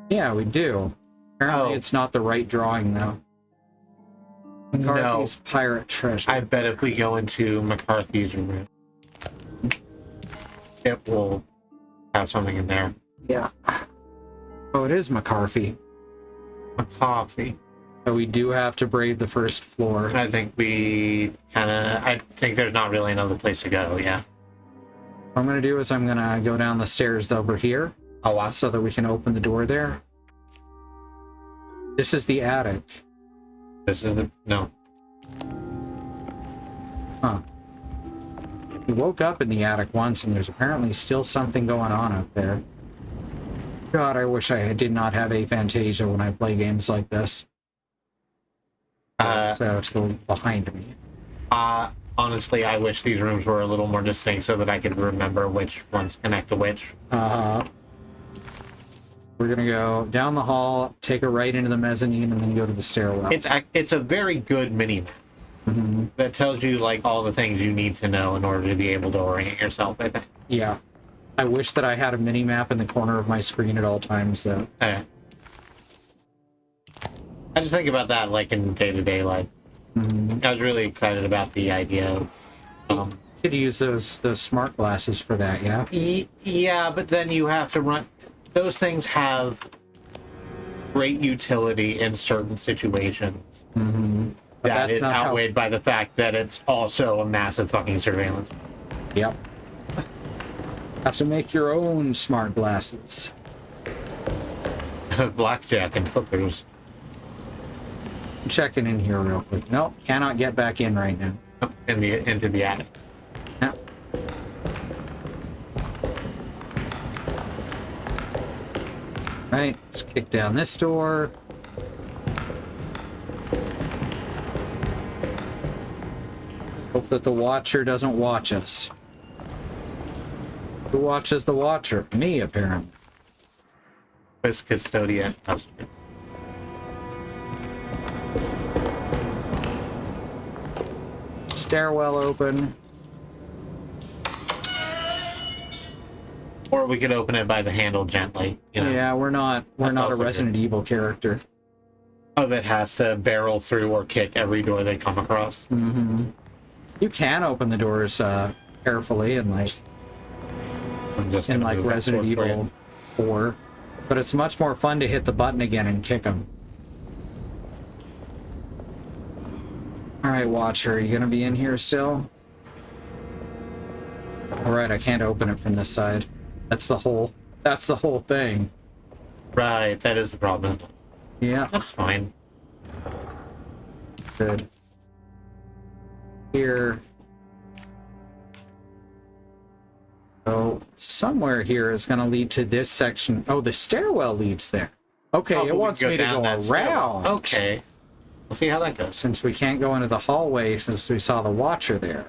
Yeah, we do. Apparently it's not the right drawing, though. McCarthy's pirate treasure.
I bet if we go into McCarthy's room, it will have something in there.
Yeah. Oh, it is McCarthy.
McCarthy.
So we do have to brave the first floor.
I think we I think there's not really another place to go, yeah.
What I'm going to do is I'm going to go down the stairs over here.
Oh, wow.
So that we can open the door there. This is the attic.
This is the... No.
Huh. We woke up in the attic once, and there's apparently still something going on up there. God, I wish I did not have aphantasia when I play games like this. So it's going behind me.
Honestly, I wish these rooms were a little more distinct so that I could remember which ones connect to which.
We're gonna go down the hall, take a right into the mezzanine, and then go to the stairwell.
It's a very good mini map that tells you like all the things you need to know in order to be able to orient yourself, I think.
Yeah. I wish that I had a mini map in the corner of my screen at all times, though.
I just think about that like in day-to-day life. I was really excited about the idea of
could use those smart glasses for that, yeah?
Yeah, but then you have to run... Those things have great utility in certain situations. That is outweighed by the fact that it's also a massive fucking surveillance.
Yep. Have to make your own smart glasses.
Blackjack and hookers.
I'm checking in here real quick. Nope, cannot get back in right now.
Into the attic.
Yeah. Right, let's kick down this door. Hope that the Watcher doesn't watch us. Who watches the Watcher? Me, apparently.
This custodian customer.
Stairwell open.
Or we could open it by the handle gently. You know?
Yeah, we're not a Resident Evil character.
Oh, that has to barrel through or kick every door they come across.
You can open the doors carefully and like Resident Evil 4, but it's much more fun to hit the button again and kick them. All right, Watcher, are you gonna be in here still? All right, I can't open it from this side. That's the whole thing.
Right, that is the problem, isn't it?
Yeah.
That's fine.
Good. Here. So, somewhere here is going to lead to this section. Oh, the stairwell leads there. Okay, it wants me to go around.
Okay. We'll see how that goes.
Since we can't go into the hallway since we saw the Watcher there.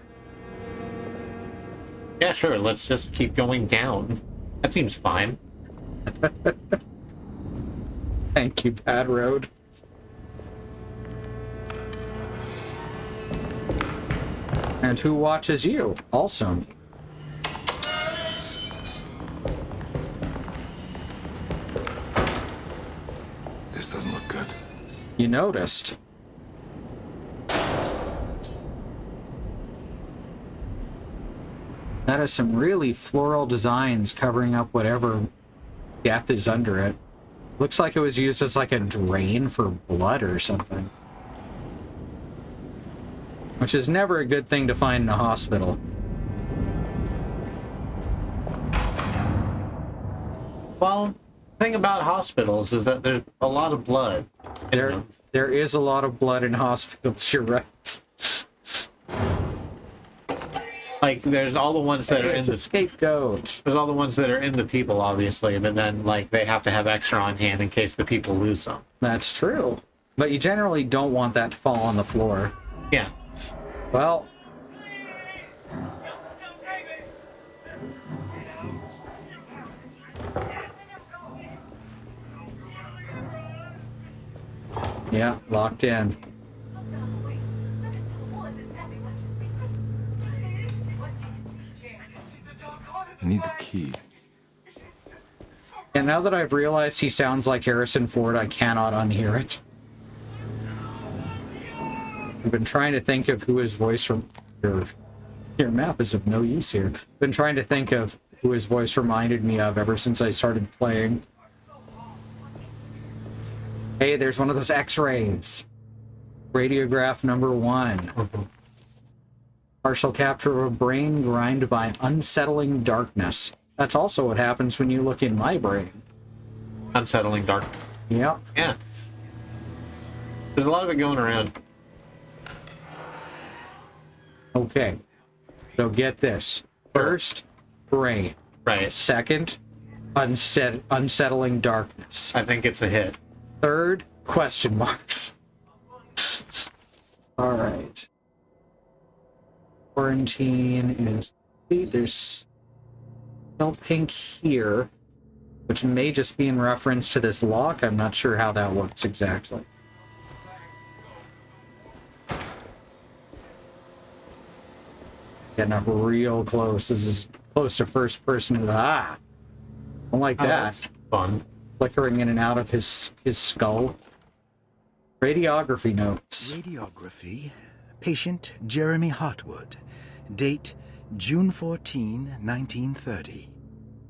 Yeah, sure. Let's just keep going down. That seems fine.
Thank you, Bad Road. And who watches you? Also me.
This doesn't look good.
You noticed. That is some really floral designs covering up whatever death is under it. Looks like it was used as like a drain for blood or something. Which is never a good thing to find in a hospital.
Well, the thing about hospitals is that there's a lot of blood.
There is a lot of blood in hospitals, you're right.
Like, there's all the ones that are in the
scapegoat.
There's all the ones that are in the people, obviously, but then, like, they have to have extra on hand in case the people lose some.
That's true. But you generally don't want that to fall on the floor.
Yeah.
Well. Yeah, locked in.
I need the key.
And now that I've realized he sounds like Harrison Ford, I cannot unhear it. I've been trying to think of who his voice from... Your map is of no use here. I've been trying to think of who his voice reminded me of ever since I started playing. Hey, there's one of those X-rays. Radiograph number 1. Partial capture of a brain grimed by unsettling darkness. That's also what happens when you look in my brain.
Unsettling darkness.
Yep.
Yeah. There's a lot of it going around.
Okay. So get this. First, brain.
Right.
Second, unsettling darkness.
I think it's a hit.
Third, question marks. All right. Quarantine is complete. There's no pink here, which may just be in reference to this lock. I'm not sure how that works exactly. Getting up real close. This is close to first person. Ah, I don't like that.
That's fun.
Flickering in and out of his skull. Radiography notes.
Radiography. Patient Jeremy Hartwood. Date June 14, 1930.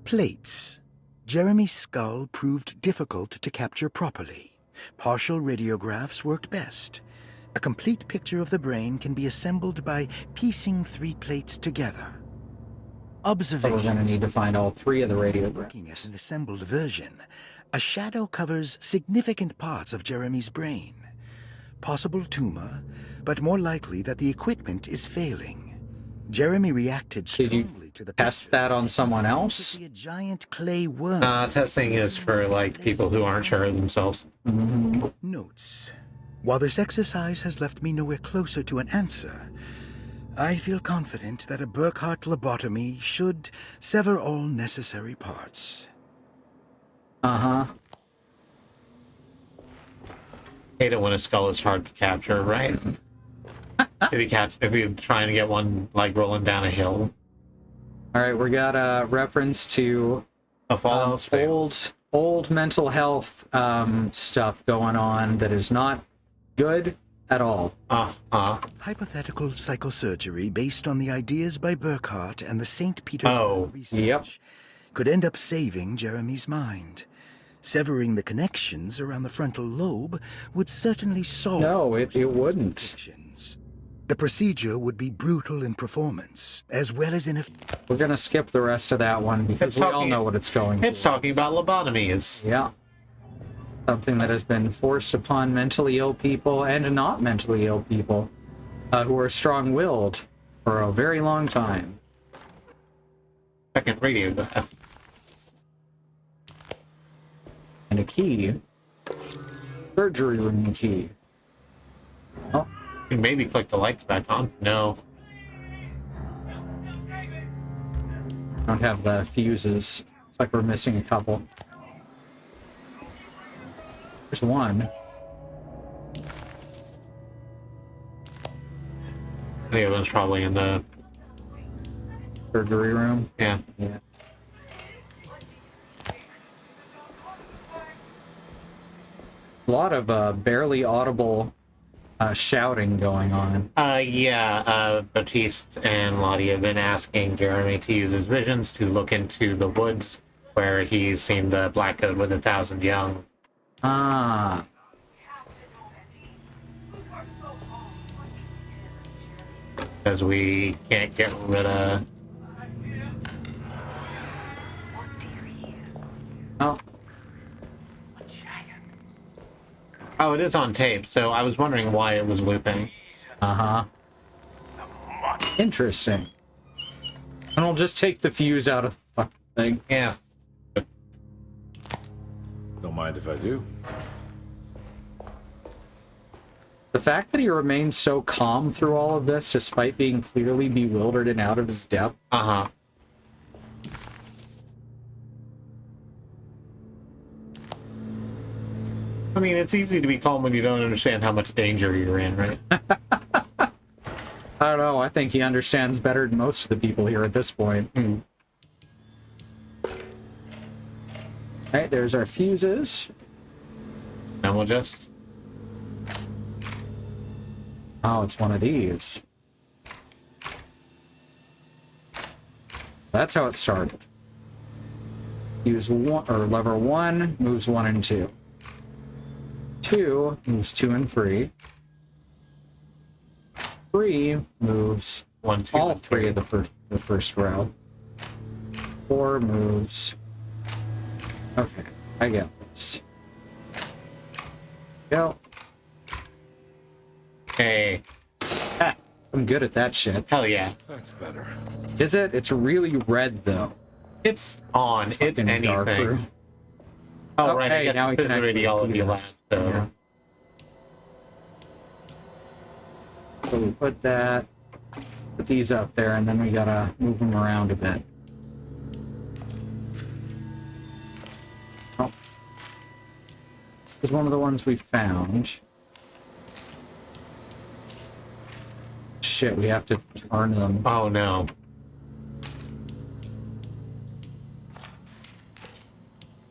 Plates. Jeremy's skull proved difficult to capture properly. Partial radiographs worked best. A complete picture of the brain can be assembled by piecing 3 plates together. Observation.
So we're going to need to find all 3 of the radiographs.
Looking at an assembled version, a shadow covers significant parts of Jeremy's brain. Possible tumor, but more likely that the equipment is failing. Jeremy reacted strongly to the
test that on someone else?
A giant clay worm.
Testing is for like people who aren't sure of themselves.
Mm-hmm.
Notes. While this exercise has left me nowhere closer to an answer, I feel confident that a Burkhart lobotomy should sever all necessary parts.
Uh-huh.
Hate it when a skull is hard to capture, right? if you're trying to get one like rolling down a hill.
All right, we got a reference to old mental health stuff going on that is not good at all.
Hypothetical psychosurgery based on the ideas by Burkhart and the St. Petersburg research could end up saving Jeremy's mind. Severing the connections around the frontal lobe would certainly solve...
No, it wouldn't.
The procedure would be brutal in performance, as well as in...
We're going to skip the rest of that one because we all know what it's going
It's talking about lobotomies.
Yeah. Something that has been forced upon mentally ill people and not mentally ill people who are strong-willed for a very long time.
Second radiograph.
And a key. Surgery room key. Oh.
You maybe click the lights back on. No.
Don't have the fuses. It's like we're missing a couple. There's one.
The other one's probably in the
surgery room.
Yeah.
Yeah. A lot of barely audible shouting going on.
Batiste and Lottie have been asking Jeremy to use his visions to look into the woods where he's seen the black goat with 1,000 young.
Ah.
Because we can't get rid of... Oh. Oh, it is on tape, so I was wondering why it was looping.
Uh-huh. Interesting. And I'll just take the fuse out of the fucking thing.
Yeah.
Don't mind if I do.
The fact that he remains so calm through all of this, despite being clearly bewildered and out of his depth.
Uh-huh. I mean, it's easy to be calm when you don't understand how much danger you're in, right?
I don't know. I think he understands better than most of the people here at this point. Alright, there's our fuses.
And we'll just...
Oh, it's one of these. That's how it started. Use one, or lever 1 moves 1 and 2. 2 moves 2 and 3. 3 moves
1, 2,
all 3 of the first row. 4 moves. Okay, I get this. Go.
Hey.
Ah, I'm good at that shit.
Hell yeah.
That's better.
Is it? It's really red though.
It's on. It's
Fucking
anything.
darker.
Oh, right.
Hey,
I guess
now we
this
can
is already all
actually
of
do
your
this.
lab, so...
Yeah. So we put these up there, and then we gotta move them around a bit. Oh. This is one of the ones we found. Shit, we have to turn them.
Oh, no.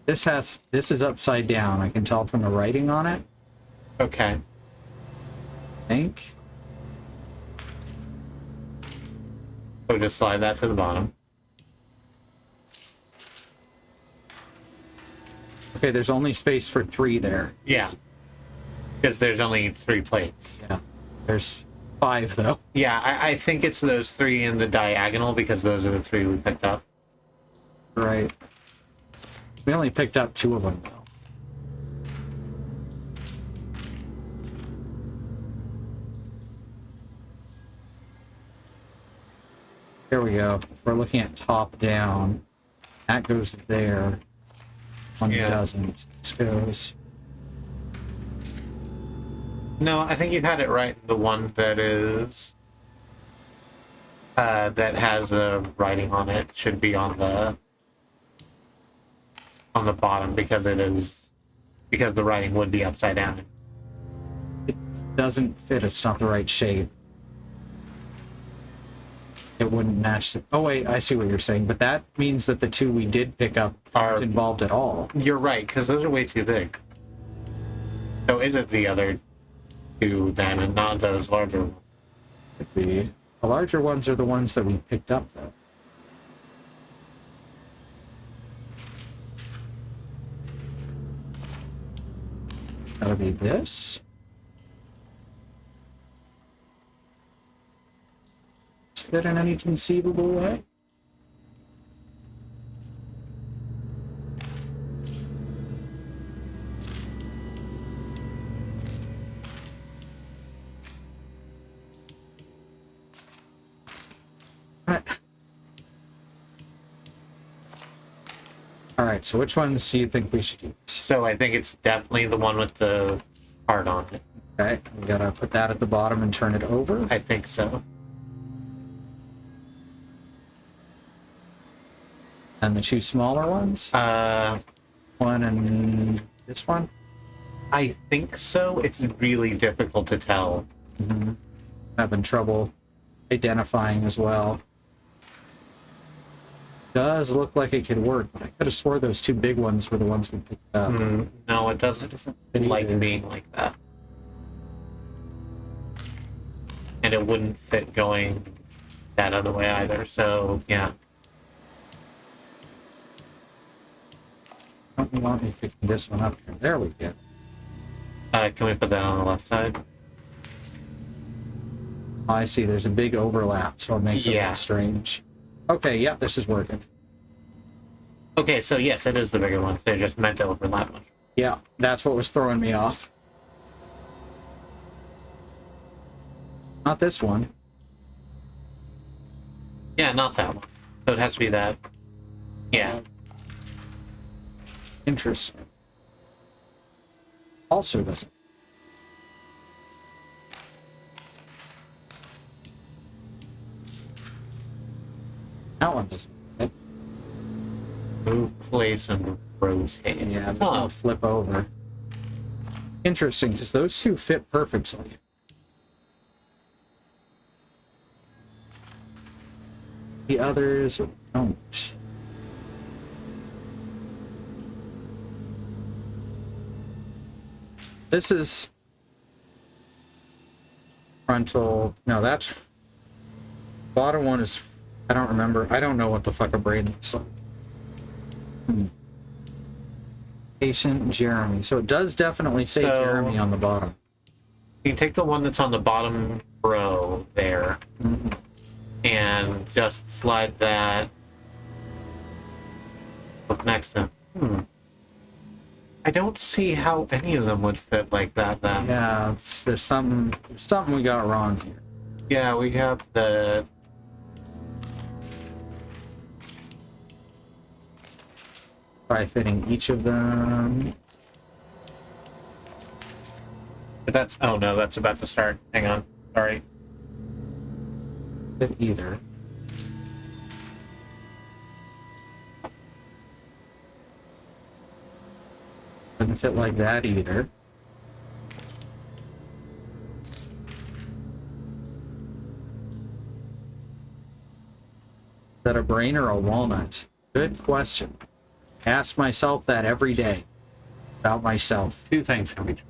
This is upside down. I can tell from the writing on it.
Okay.
I think.
So just slide that to the bottom.
Okay, there's only space for 3 there.
Yeah. Because there's only 3 plates.
Yeah. There's 5 though.
Yeah, I think it's those 3 in the diagonal because those are the 3 we picked up.
Right. We only picked up 2 of them though. There we go. We're looking at top down. That goes there. One doesn't. This goes.
No, I think you had it right. The one that is... that has the writing on it should be on the bottom because it is... because the writing would be upside down.
It doesn't fit. It's not the right shape. It wouldn't match the... Oh, wait, I see what you're saying. But that means that the 2 we did pick up aren't involved at all.
You're right, because those are way too big. So is it the other 2 then, and not those larger ones?
Could be. The larger ones are the ones that we picked up, though. That'll be this. Fit in any conceivable way? Alright, so which ones do you think we should use?
So I think it's definitely the one with the heart on it.
Okay, we gotta put that at the bottom and turn it over.
I think so.
And the 2 smaller ones? One and this one?
I think so. It's really difficult to tell.
Mm-hmm. Having trouble identifying as well. Does look like it could work, but I could have swore those 2 big ones were the ones we picked up.
No, it doesn't like being like that. And it wouldn't fit going that other way either, so yeah.
Don't you want me picking this one up here? There we go.
Can we put that on the left side?
Oh, I see. There's a big overlap, so it makes it look strange. Okay, yeah, this is working.
Okay, so yes, it is the bigger ones. They're just meant to overlap much.
Yeah, that's what was throwing me off. Not this one.
Yeah, not that one. So it has to be that. Yeah.
Interesting. Also doesn't. That one doesn't.
Move, place, and rotate.
Yeah, there's no flip over. Interesting, because those two fit perfectly. The others don't. This is frontal. No, that's bottom one is. I don't remember. I don't know what the fuck a brain looks like. Patient Jeremy. So it does definitely say Jeremy on the bottom.
You can take the one that's on the bottom row there, and just slide that up next to him. I don't see how any of them would fit like that then.
Yeah, there's something we got wrong here.
Yeah, we have the...
Try fitting each of them.
But that's... Oh no, that's about to start. Hang on. Sorry.
Fit either. Doesn't fit like that either. Is that a brain or a walnut? Good question. Ask myself that every day about myself.
Two things can be true.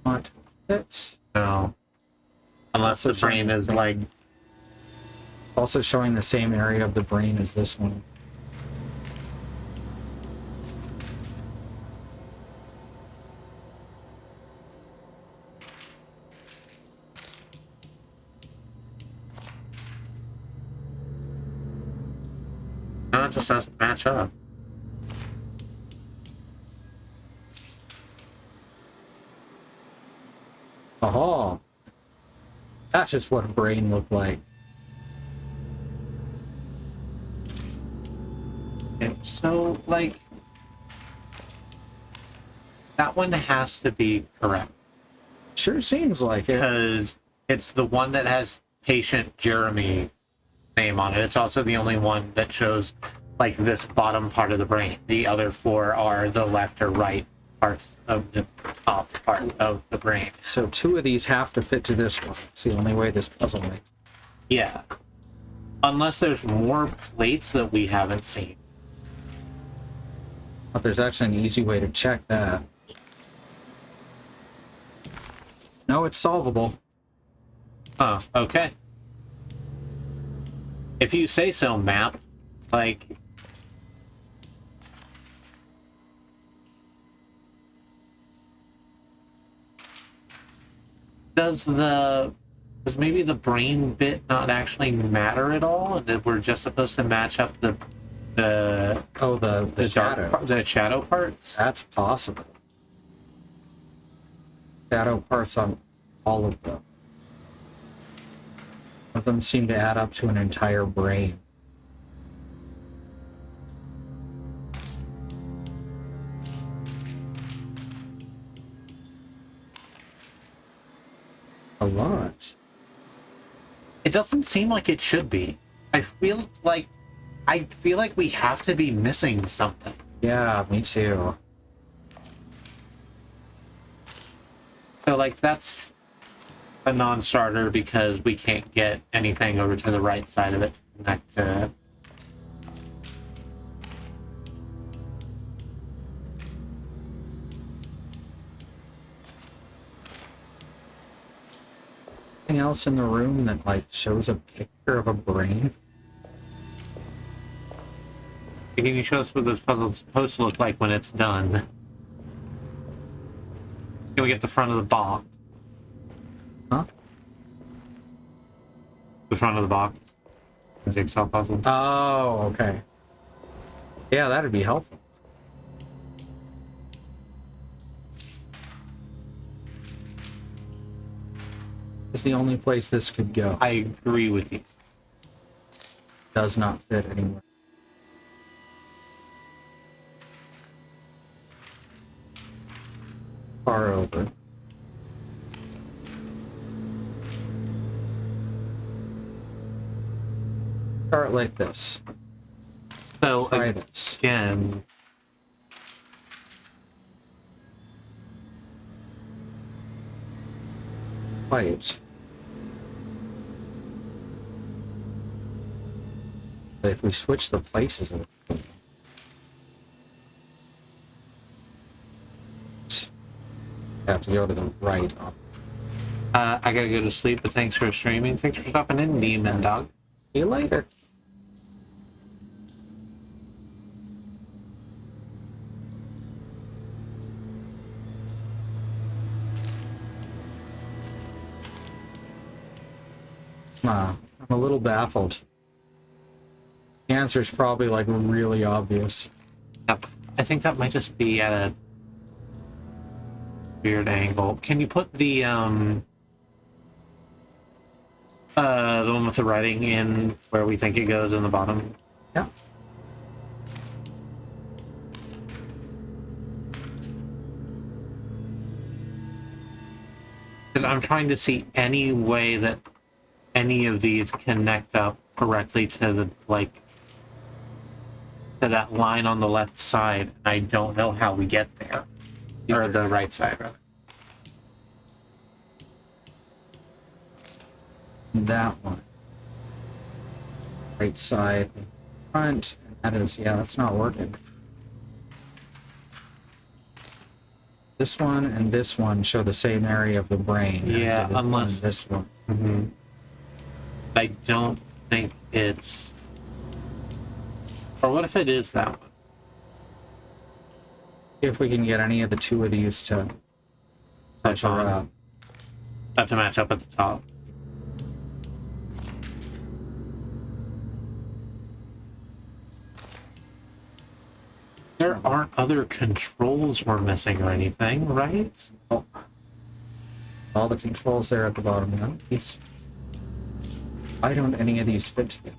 Not fits.
No. Unless the brain is like...
Also showing the same area of the brain as this one.
No, it just has to match up.
Aha! That's just what a brain looked like.
Okay, so, like... That one has to be correct.
Sure seems like it.
Because it's the one that has patient Jeremy name on it. It's also the only one that shows like this bottom part of the brain. The other four are the left or right parts of the top part of the brain.
So two of these have to fit to this one. It's the only way this puzzle makes.
Yeah. Unless there's more plates that we haven't seen.
But there's actually an easy way to check that. No, it's solvable.
Oh, okay. If you say so, map. Like... Does maybe the brain bit not actually matter at all? And that we're just supposed to match up the shadow parts?
That's possible. Shadow parts on all of them. Of them seem to add up to an entire brain. A lot.
It doesn't seem like it should be. I feel like we have to be missing something.
Yeah, me too.
So like that's a non-starter because we can't get anything over to the right side of it to connect to.
Anything else in the room that like shows a picture of a brain?
Can you show us what this puzzle's supposed to look like when it's done? Can we get the front of the box?
Huh?
The front of the box. The jigsaw puzzle.
Oh, okay. Yeah, that'd be helpful. It's the only place this could go.
I agree with you.
Does not fit anywhere. Far over. Start like this.
So
Try this.
Again,
quite. But if we switch the places of the have to go to the right.
I gotta go to sleep, but thanks for streaming. Thanks for stopping in, Demon Dog.
See you later. I'm a little baffled. The answer's probably like really obvious.
Yep. I think that might just be at a weird angle. Can you put the one with the writing in where we think it goes in the bottom?
Yeah.
Because I'm trying to see any way that any of these connect up correctly to the, like, to that line on the left side. I don't know how we get there. Or the right side, rather.
That one. Right side, front, and that is, yeah, that's not working. This one and this one show the same area of the brain.
Yeah,
this
unless...
one and this one.
Mm-hmm. I don't think it's... Or what if it is that one?
If we can get any of the two of these to
match up. Have to match up at the top. There aren't other controls we're missing or anything, right?
Oh. All the controls there at the bottom. None of these. Why don't any of these fit together?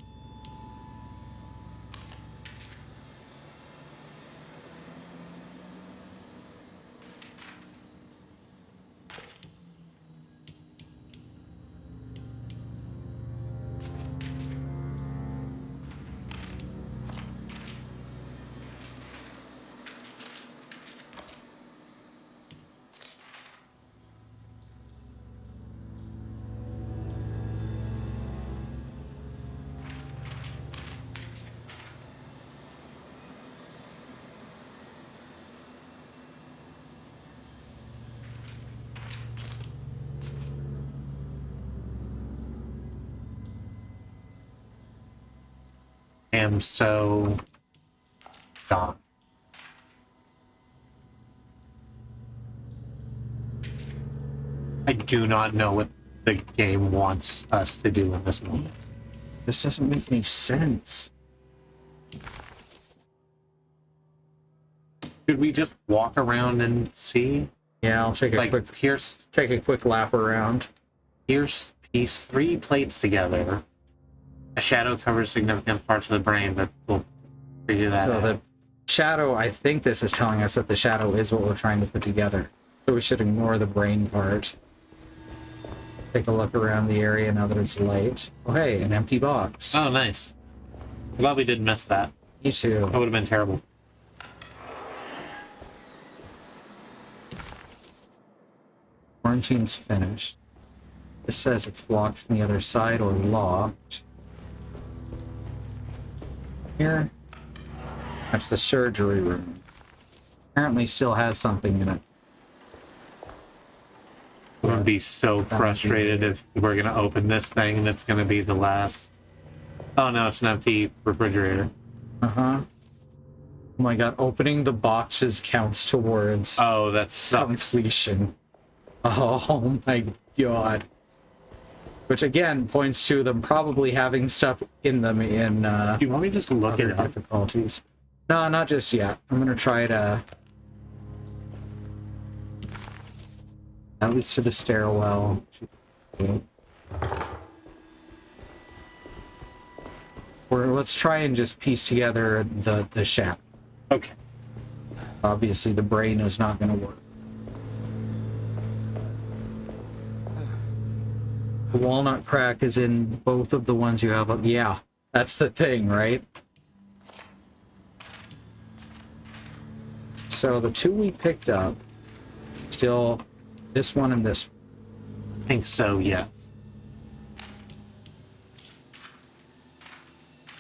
Am so gone. I do not know what the game wants us to do in this moment.
This doesn't make any sense.
Should we just walk around and see?
Yeah, I'll take a quick lap around.
Here's piece 3 plates together. A shadow covers significant parts of the brain, but we'll figure that out.
So the shadow, I think this is telling us that the shadow is what we're trying to put together. So we should ignore the brain part. Take a look around the area now that it's light. Oh hey, an empty box.
Oh, nice. I'm glad we didn't miss that.
Me too.
That would have been terrible.
Quarantine's finished. This says it's blocked from the other side or locked. Here. That's the surgery room. Apparently still has something in it.
I would be so frustrated if we're going to open this thing and it's going to be the last... Oh no, it's an empty refrigerator.
Uh-huh. Oh my god, opening the boxes counts towards...
Oh, that sucks.
Completion. Oh my god. Which again points to them probably having stuff in them in
do you want me to just look at
difficulties? No, not just yet. I'm gonna try to that leads to the stairwell. Or let's try and just piece together the shaft.
Okay.
Obviously the brain is not gonna work. The walnut crack is in both of the ones you have. Yeah, that's the thing, right? So the two we picked up, still this one and this one.
think so, yes.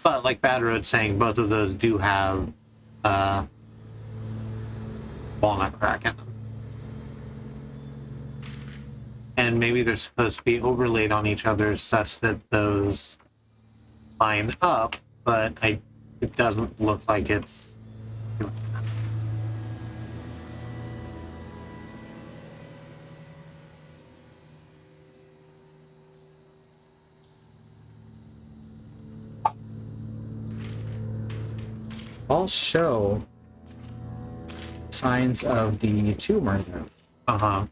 But like Bad Road's saying, both of those do have walnut crack in them. And maybe they're supposed to be overlaid on each other such that those line up, but it doesn't look like it's...
All show signs of the tumor, though.
Uh-huh.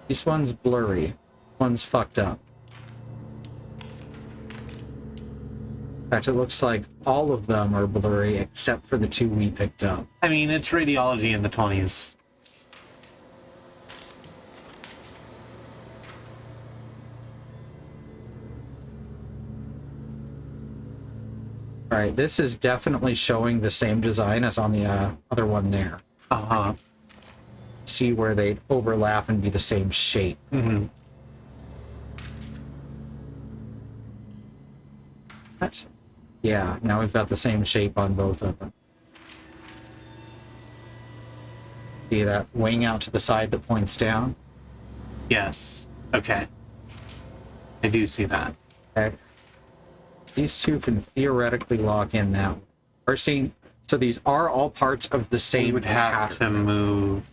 This one's blurry. One's fucked up. In fact, it looks like all of them are blurry except for the two we picked up.
I mean, it's radiology in the 20s.
Alright, this is definitely showing the same design as on the other one there.
Uh-huh.
See where they overlap and be the same shape.
Mm-hmm.
What? Yeah, now we've got the same shape on both of them. See that wing out to the side that points down?
Yes. Okay. I do see that.
Okay. These two can theoretically lock in now. We're seeing, so these are all parts of the same.
We would have to move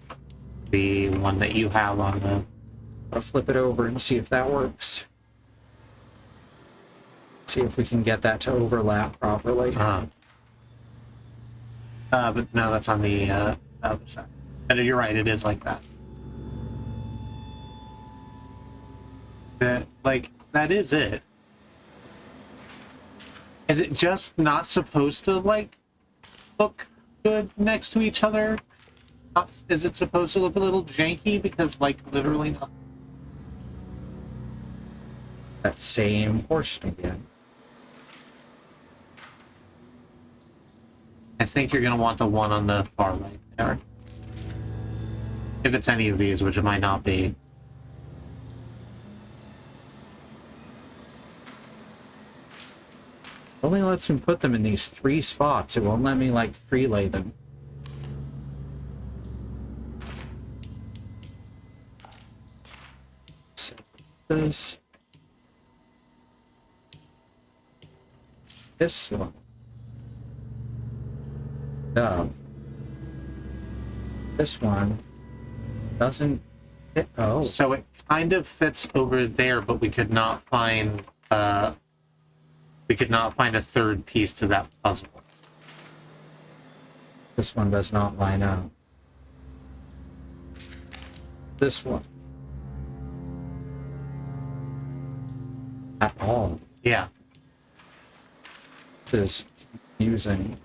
the one that you have on the...
I'll flip it over and see if that works. See if we can get that to overlap properly.
But no, that's on the other side. But you're right, it is like that. That is it. Is it just not supposed to, like, look good next to each other? Is it supposed to look a little janky? Because, like, literally not.
That same portion again.
I think you're going to want the one on the far right there. If it's any of these, which it might not be.
Only lets me put them in these 3 spots. It won't let me, like, freelay them. So this one. This one doesn't fit. Oh.
So it kind of fits over there, but we could not find a third piece to that puzzle.
This one does not line up. This one. At all.
Yeah.
Is confusing.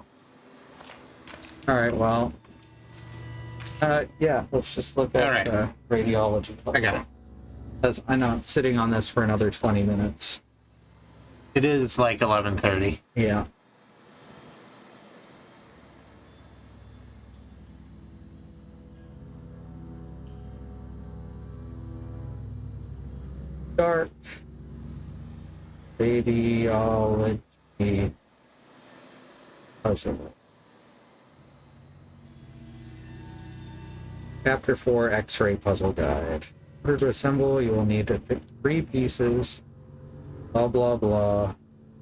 Alright, well. Yeah, let's just look at radiology.
I got it.
Because I'm not sitting on this for another 20 minutes.
It is like 11:30.
Yeah. Dark. Radiology. Puzzle. Chapter 4 X-ray puzzle guide. In order to assemble, you will need to pick 3 pieces. Blah, blah, blah.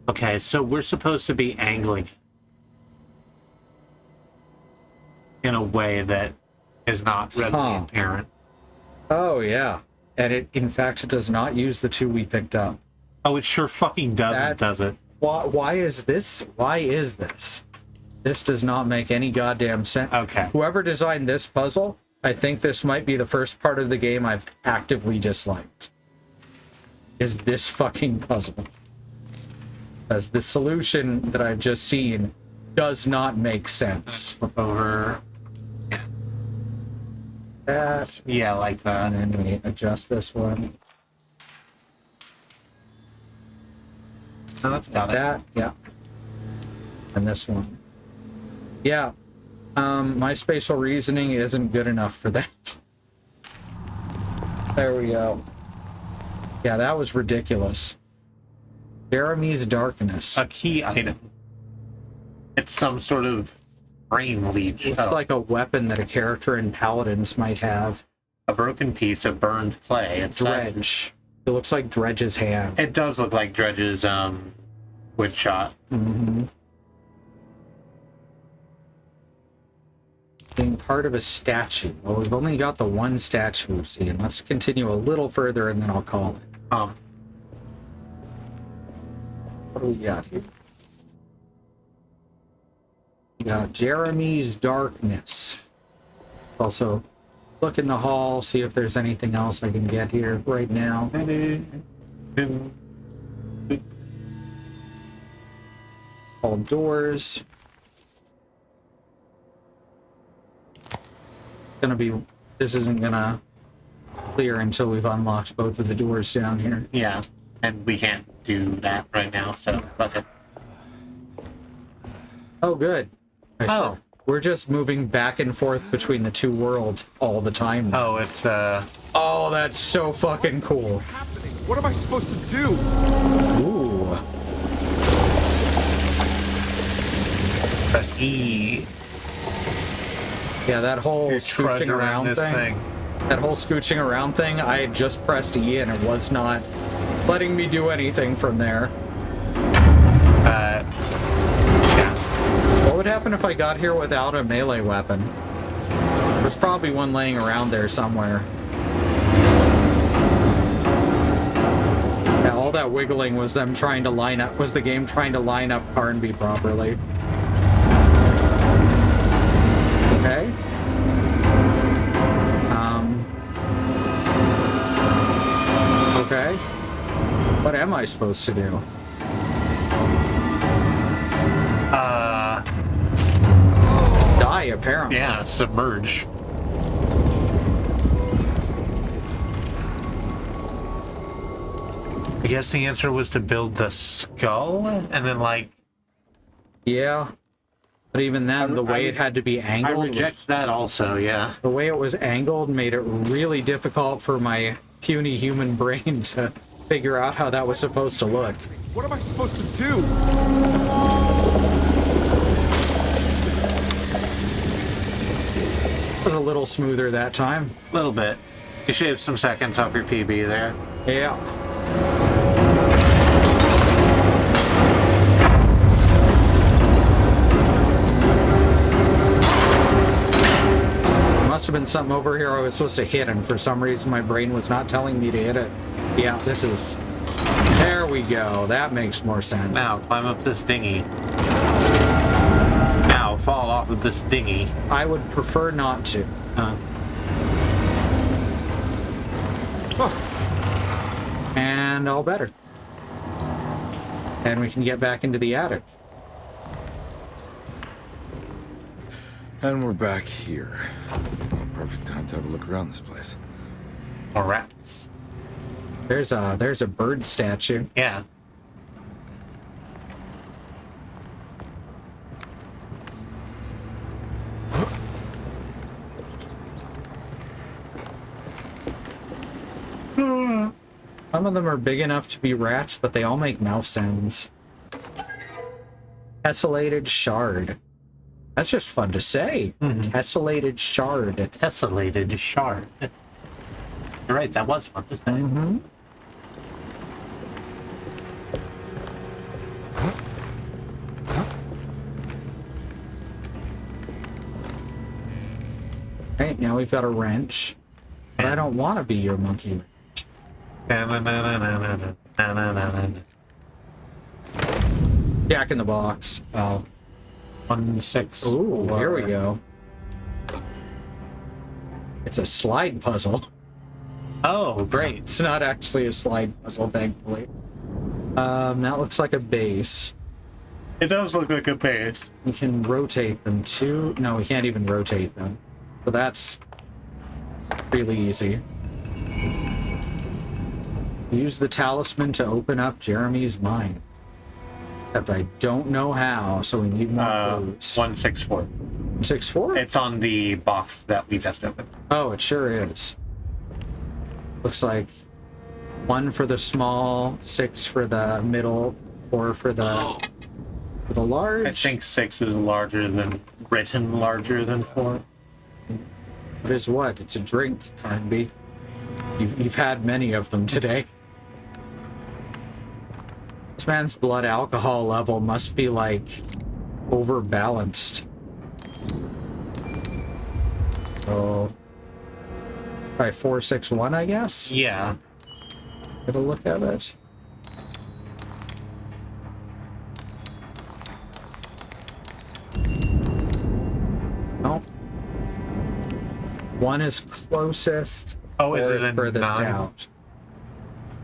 Okay, so we're supposed to be angling in a way that is not readily apparent.
Oh, yeah. And it, in fact, does not use the 2 we picked up.
Oh, it sure fucking doesn't, does it?
Why is this? Why is this? This does not make any goddamn sense.
Okay.
Whoever designed this puzzle, I think this might be the first part of the game I've actively disliked. Is this fucking puzzle. As the solution that I've just seen does not make sense.
Flip over.
That.
Yeah, like that.
And then we adjust this one.
No, that's got
that. Yeah. And this one. Yeah. My spatial reasoning isn't good enough for that. There we go. Yeah, that was ridiculous. Jeremy's darkness.
A key item. It's some sort of brain leech.
Looks like a weapon that a character in Paladins might have.
A broken piece of burned clay. It's
Dredge. It looks like Dredge's hand.
It does look like Dredge's wood shot.
Mm-hmm. Being part of a statue. Well, we've only got the one statue we've seen. Let's continue a little further and then I'll call it. What do we got here? We got Jeremy's darkness. Also, look in the hall, see if there's anything else I can get here right now. All doors. This isn't gonna clear until we've unlocked both of the doors down here.
Yeah, and we can't do that right now, so fuck it.
Oh, good. We're just moving back and forth between the two worlds all the time now.
Oh, it's
Oh, that's so fucking cool.
What am I supposed to do?
Ooh.
Press E.
Yeah, that whole scooching around thing. That whole scooching around thing, I had just pressed E and it was not letting me do anything from there.
Yeah.
What would happen if I got here without a melee weapon? There's probably one laying around there somewhere. Yeah, all that wiggling was them trying to line up, was the game trying to line up Carnby properly. Okay. Okay. What am I supposed to do? Die, apparently.
Yeah, submerge. I guess the answer was to build the skull, and then, like...
Yeah. But even then, the way it had to be angled...
I reject that also, yeah.
The way it was angled made it really difficult for my puny human brain to figure out how that was supposed to look.
What am I supposed to do?
It was a little smoother that time.
A little bit. You shaved some seconds off your PB there.
Yeah. Must have been something over here I was supposed to hit, and for some reason my brain was not telling me to hit it. Yeah, this is... There we go. That makes more sense.
Now, climb up this dinghy. Now, fall off of this dinghy.
I would prefer not to. And all better. And we can get back into the attic.
And we're back here. Well, perfect time to have a look around this place.
More rats.
There's a bird statue.
Yeah.
Some of them are big enough to be rats, but they all make mouth sounds. Tessellated shard. That's just fun to say. Tessellated shard.
Tessellated shard. You're right, that was fun to say.
Okay, now we've got a wrench. But I don't want to be your monkey wrench. Jack in the box. Oh.
1-6.
Ooh, here we go. It's a slide puzzle.
Oh, great.
It's not actually a slide puzzle, thankfully. That looks like a base.
It does look like a base.
We can rotate them too. No, we can't even rotate them. So that's really easy. Use the talisman to open up Jeremy's mind. Except I don't know how, so we need more clues.
164.
164?
It's on the box that we just opened.
Oh, it sure is. Looks like 1 for the small, 6 for the middle, 4 for the large.
I think 6 is larger than 4.
It is what? It's a drink, Carnby. You've had many of them today. This man's blood alcohol level must be like overbalanced. So, probably 461, I guess.
Yeah.
Get a look at it. No. 1 is closest.
Oh, is
4
it a
furthest
9?
out.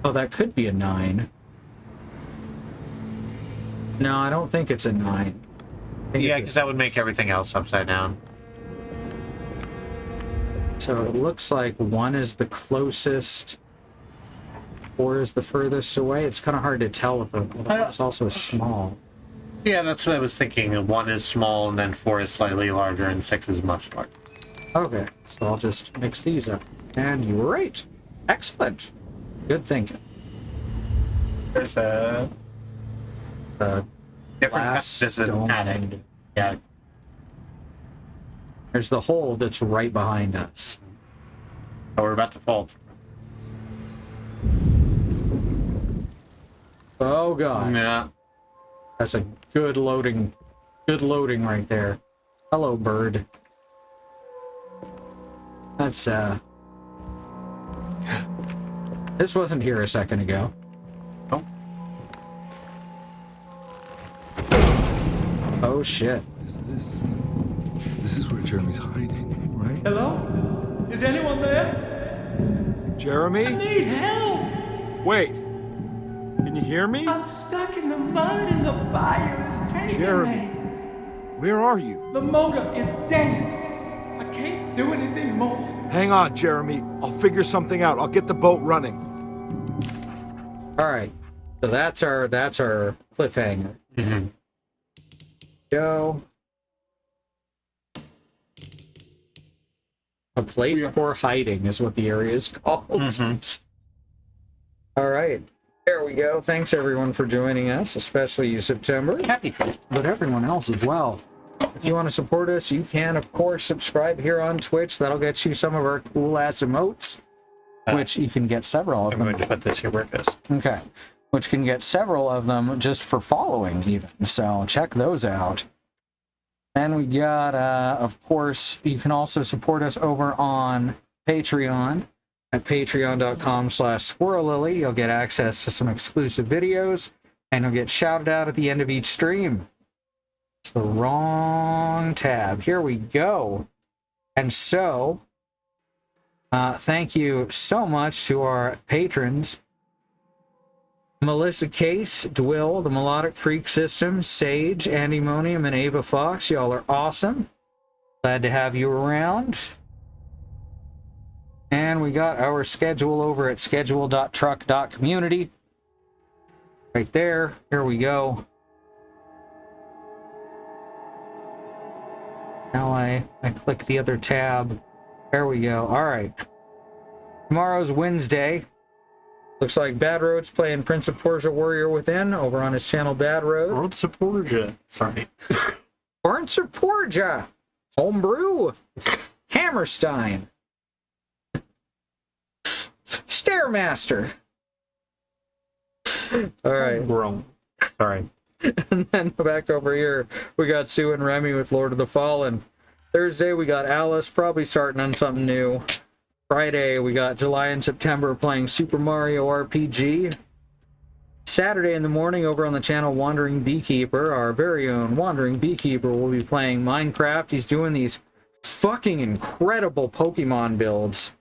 Oh, that could be a 9. No, I don't think it's a 9.
Yeah, because that would make everything else upside down.
So it looks like 1 is the closest, 4 is the furthest away. It's kind of hard to tell with the it's also small.
Yeah, that's what I was thinking. 1 is small, and then 4 is slightly larger, and 6 is much larger.
Okay, so I'll just mix these up. And you were right. Excellent. Good thinking.
There's a different
glass
this is an
dome.
attic. Yeah.
There's the hole that's right behind us.
Oh, we're about to fall.
Oh god.
Yeah.
That's a good loading right there. Hello, bird. That's this wasn't here a second ago.
Oh.
Oh shit.
Is this? This is where Jeremy's hiding, right?
Hello? Is anyone there?
Jeremy?
I need help!
Wait. Can you hear me?
I'm stuck in the mud and the fire is taking
Jeremy.
me.
Where are you?
The motor is dead. I can't do anything more.
Hang on, Jeremy. I'll figure something out. I'll get the boat running.
All right. So that's our cliffhanger.
Mm-hmm.
Go. A place for hiding is what the area is called.
Mm-hmm.
All right. There we go. Thanks everyone for joining us, especially you, September.
Happy.
But everyone else as well. If you want to support us, you can, of course, subscribe here on Twitch. That'll get you some of our cool-ass emotes, which you can get several of them.
I'm going to put this here where it goes.
Okay. Which can get several of them just for following, even. So check those out. Then we got, of course, you can also support us over on Patreon at patreon.com/squirrellily. You'll get access to some exclusive videos, and you'll get shouted out at the end of each stream. It's the wrong tab. Here we go. And so, thank you so much to our patrons. Melissa Case, Dwill, the Melodic Freak System, Sage, Andymonium, and Ava Fox. Y'all are awesome. Glad to have you around. And we got our schedule over at schedule.truck.community. Right there. Here we go. Now I click the other tab. There we go. All right. Tomorrow's Wednesday. Looks like Bad Road's playing Prince of Persia Warrior Within over on his channel Bad Road.
Prince of Persia. Sorry.
Prince of Persia. Homebrew. Hammerstein. Stairmaster. All right.
Wrong. Sorry.
And then back over here, we got Sue and Remy with Lord of the Fallen. Thursday, we got Alice probably starting on something new. Friday, we got July and September playing Super Mario RPG. Saturday in the morning over on the channel Wandering Beekeeper, our very own Wandering Beekeeper will be playing Minecraft. He's doing these fucking incredible Pokemon builds,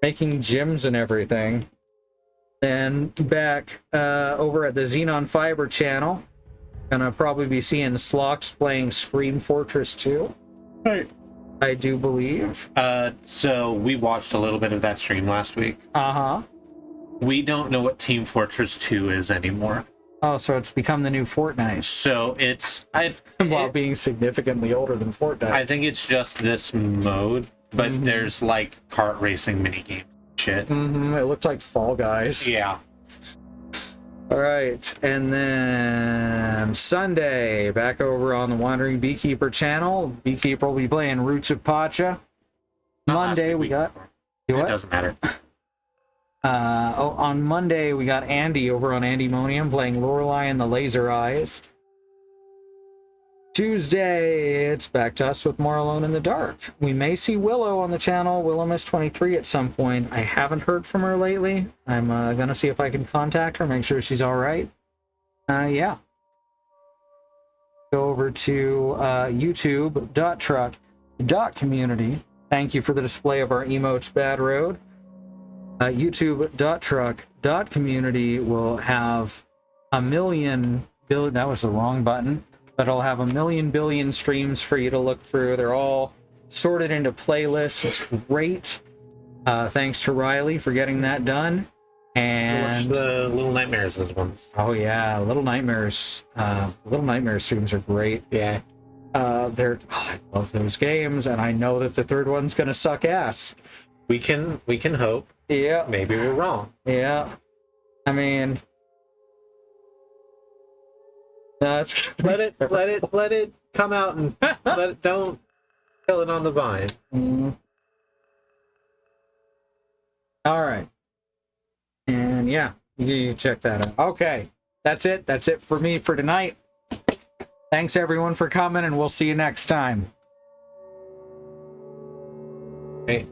making gyms and everything. Then back over at the Xenon Fiber channel, gonna probably be seeing Slox playing Scream Fortress 2.
Right.
I do believe.
So we watched a little bit of that stream last week.
Uh-huh.
We don't know what Team Fortress 2 is anymore.
Oh, so it's become the new Fortnite.
So it's...
While being significantly older than Fortnite.
I think it's just this mode, but there's like kart racing minigames, shit.
It looked like Fall Guys.
Yeah.
All right, and then Sunday, back over on the Wandering Beekeeper channel. Beekeeper will be playing Roots of Pacha. Monday, we got...
It doesn't matter.
On Monday, we got Andy over on Andymonium playing Lorelei and the Laser Eyes. Tuesday, it's back to us with More Alone in the Dark. We may see Willow on the channel, Willow Miss 23 at some point. I haven't heard from her lately. I'm going to see if I can contact her, make sure she's all right. Yeah. Go over to youtube.truck.community. Thank you for the display of our emotes, Bad Road. youtube.truck.community will have a million billion... That was the wrong button. But I'll have a million billion streams for you to look through. They're all sorted into playlists. It's great. Thanks to Riley for getting that done. And
watch the Little Nightmares ones.
Oh yeah, Little Nightmares. Little Nightmares streams are great.
Yeah.
I love those games, and I know that the third one's gonna suck ass.
We can hope.
Yeah.
Maybe we're wrong.
Yeah. I mean, that's
let it come out and don't kill it on the vine.
All right. And yeah, you check that out. Okay. That's it. That's it for me for tonight. Thanks everyone for coming, and we'll see you next time.
Hey.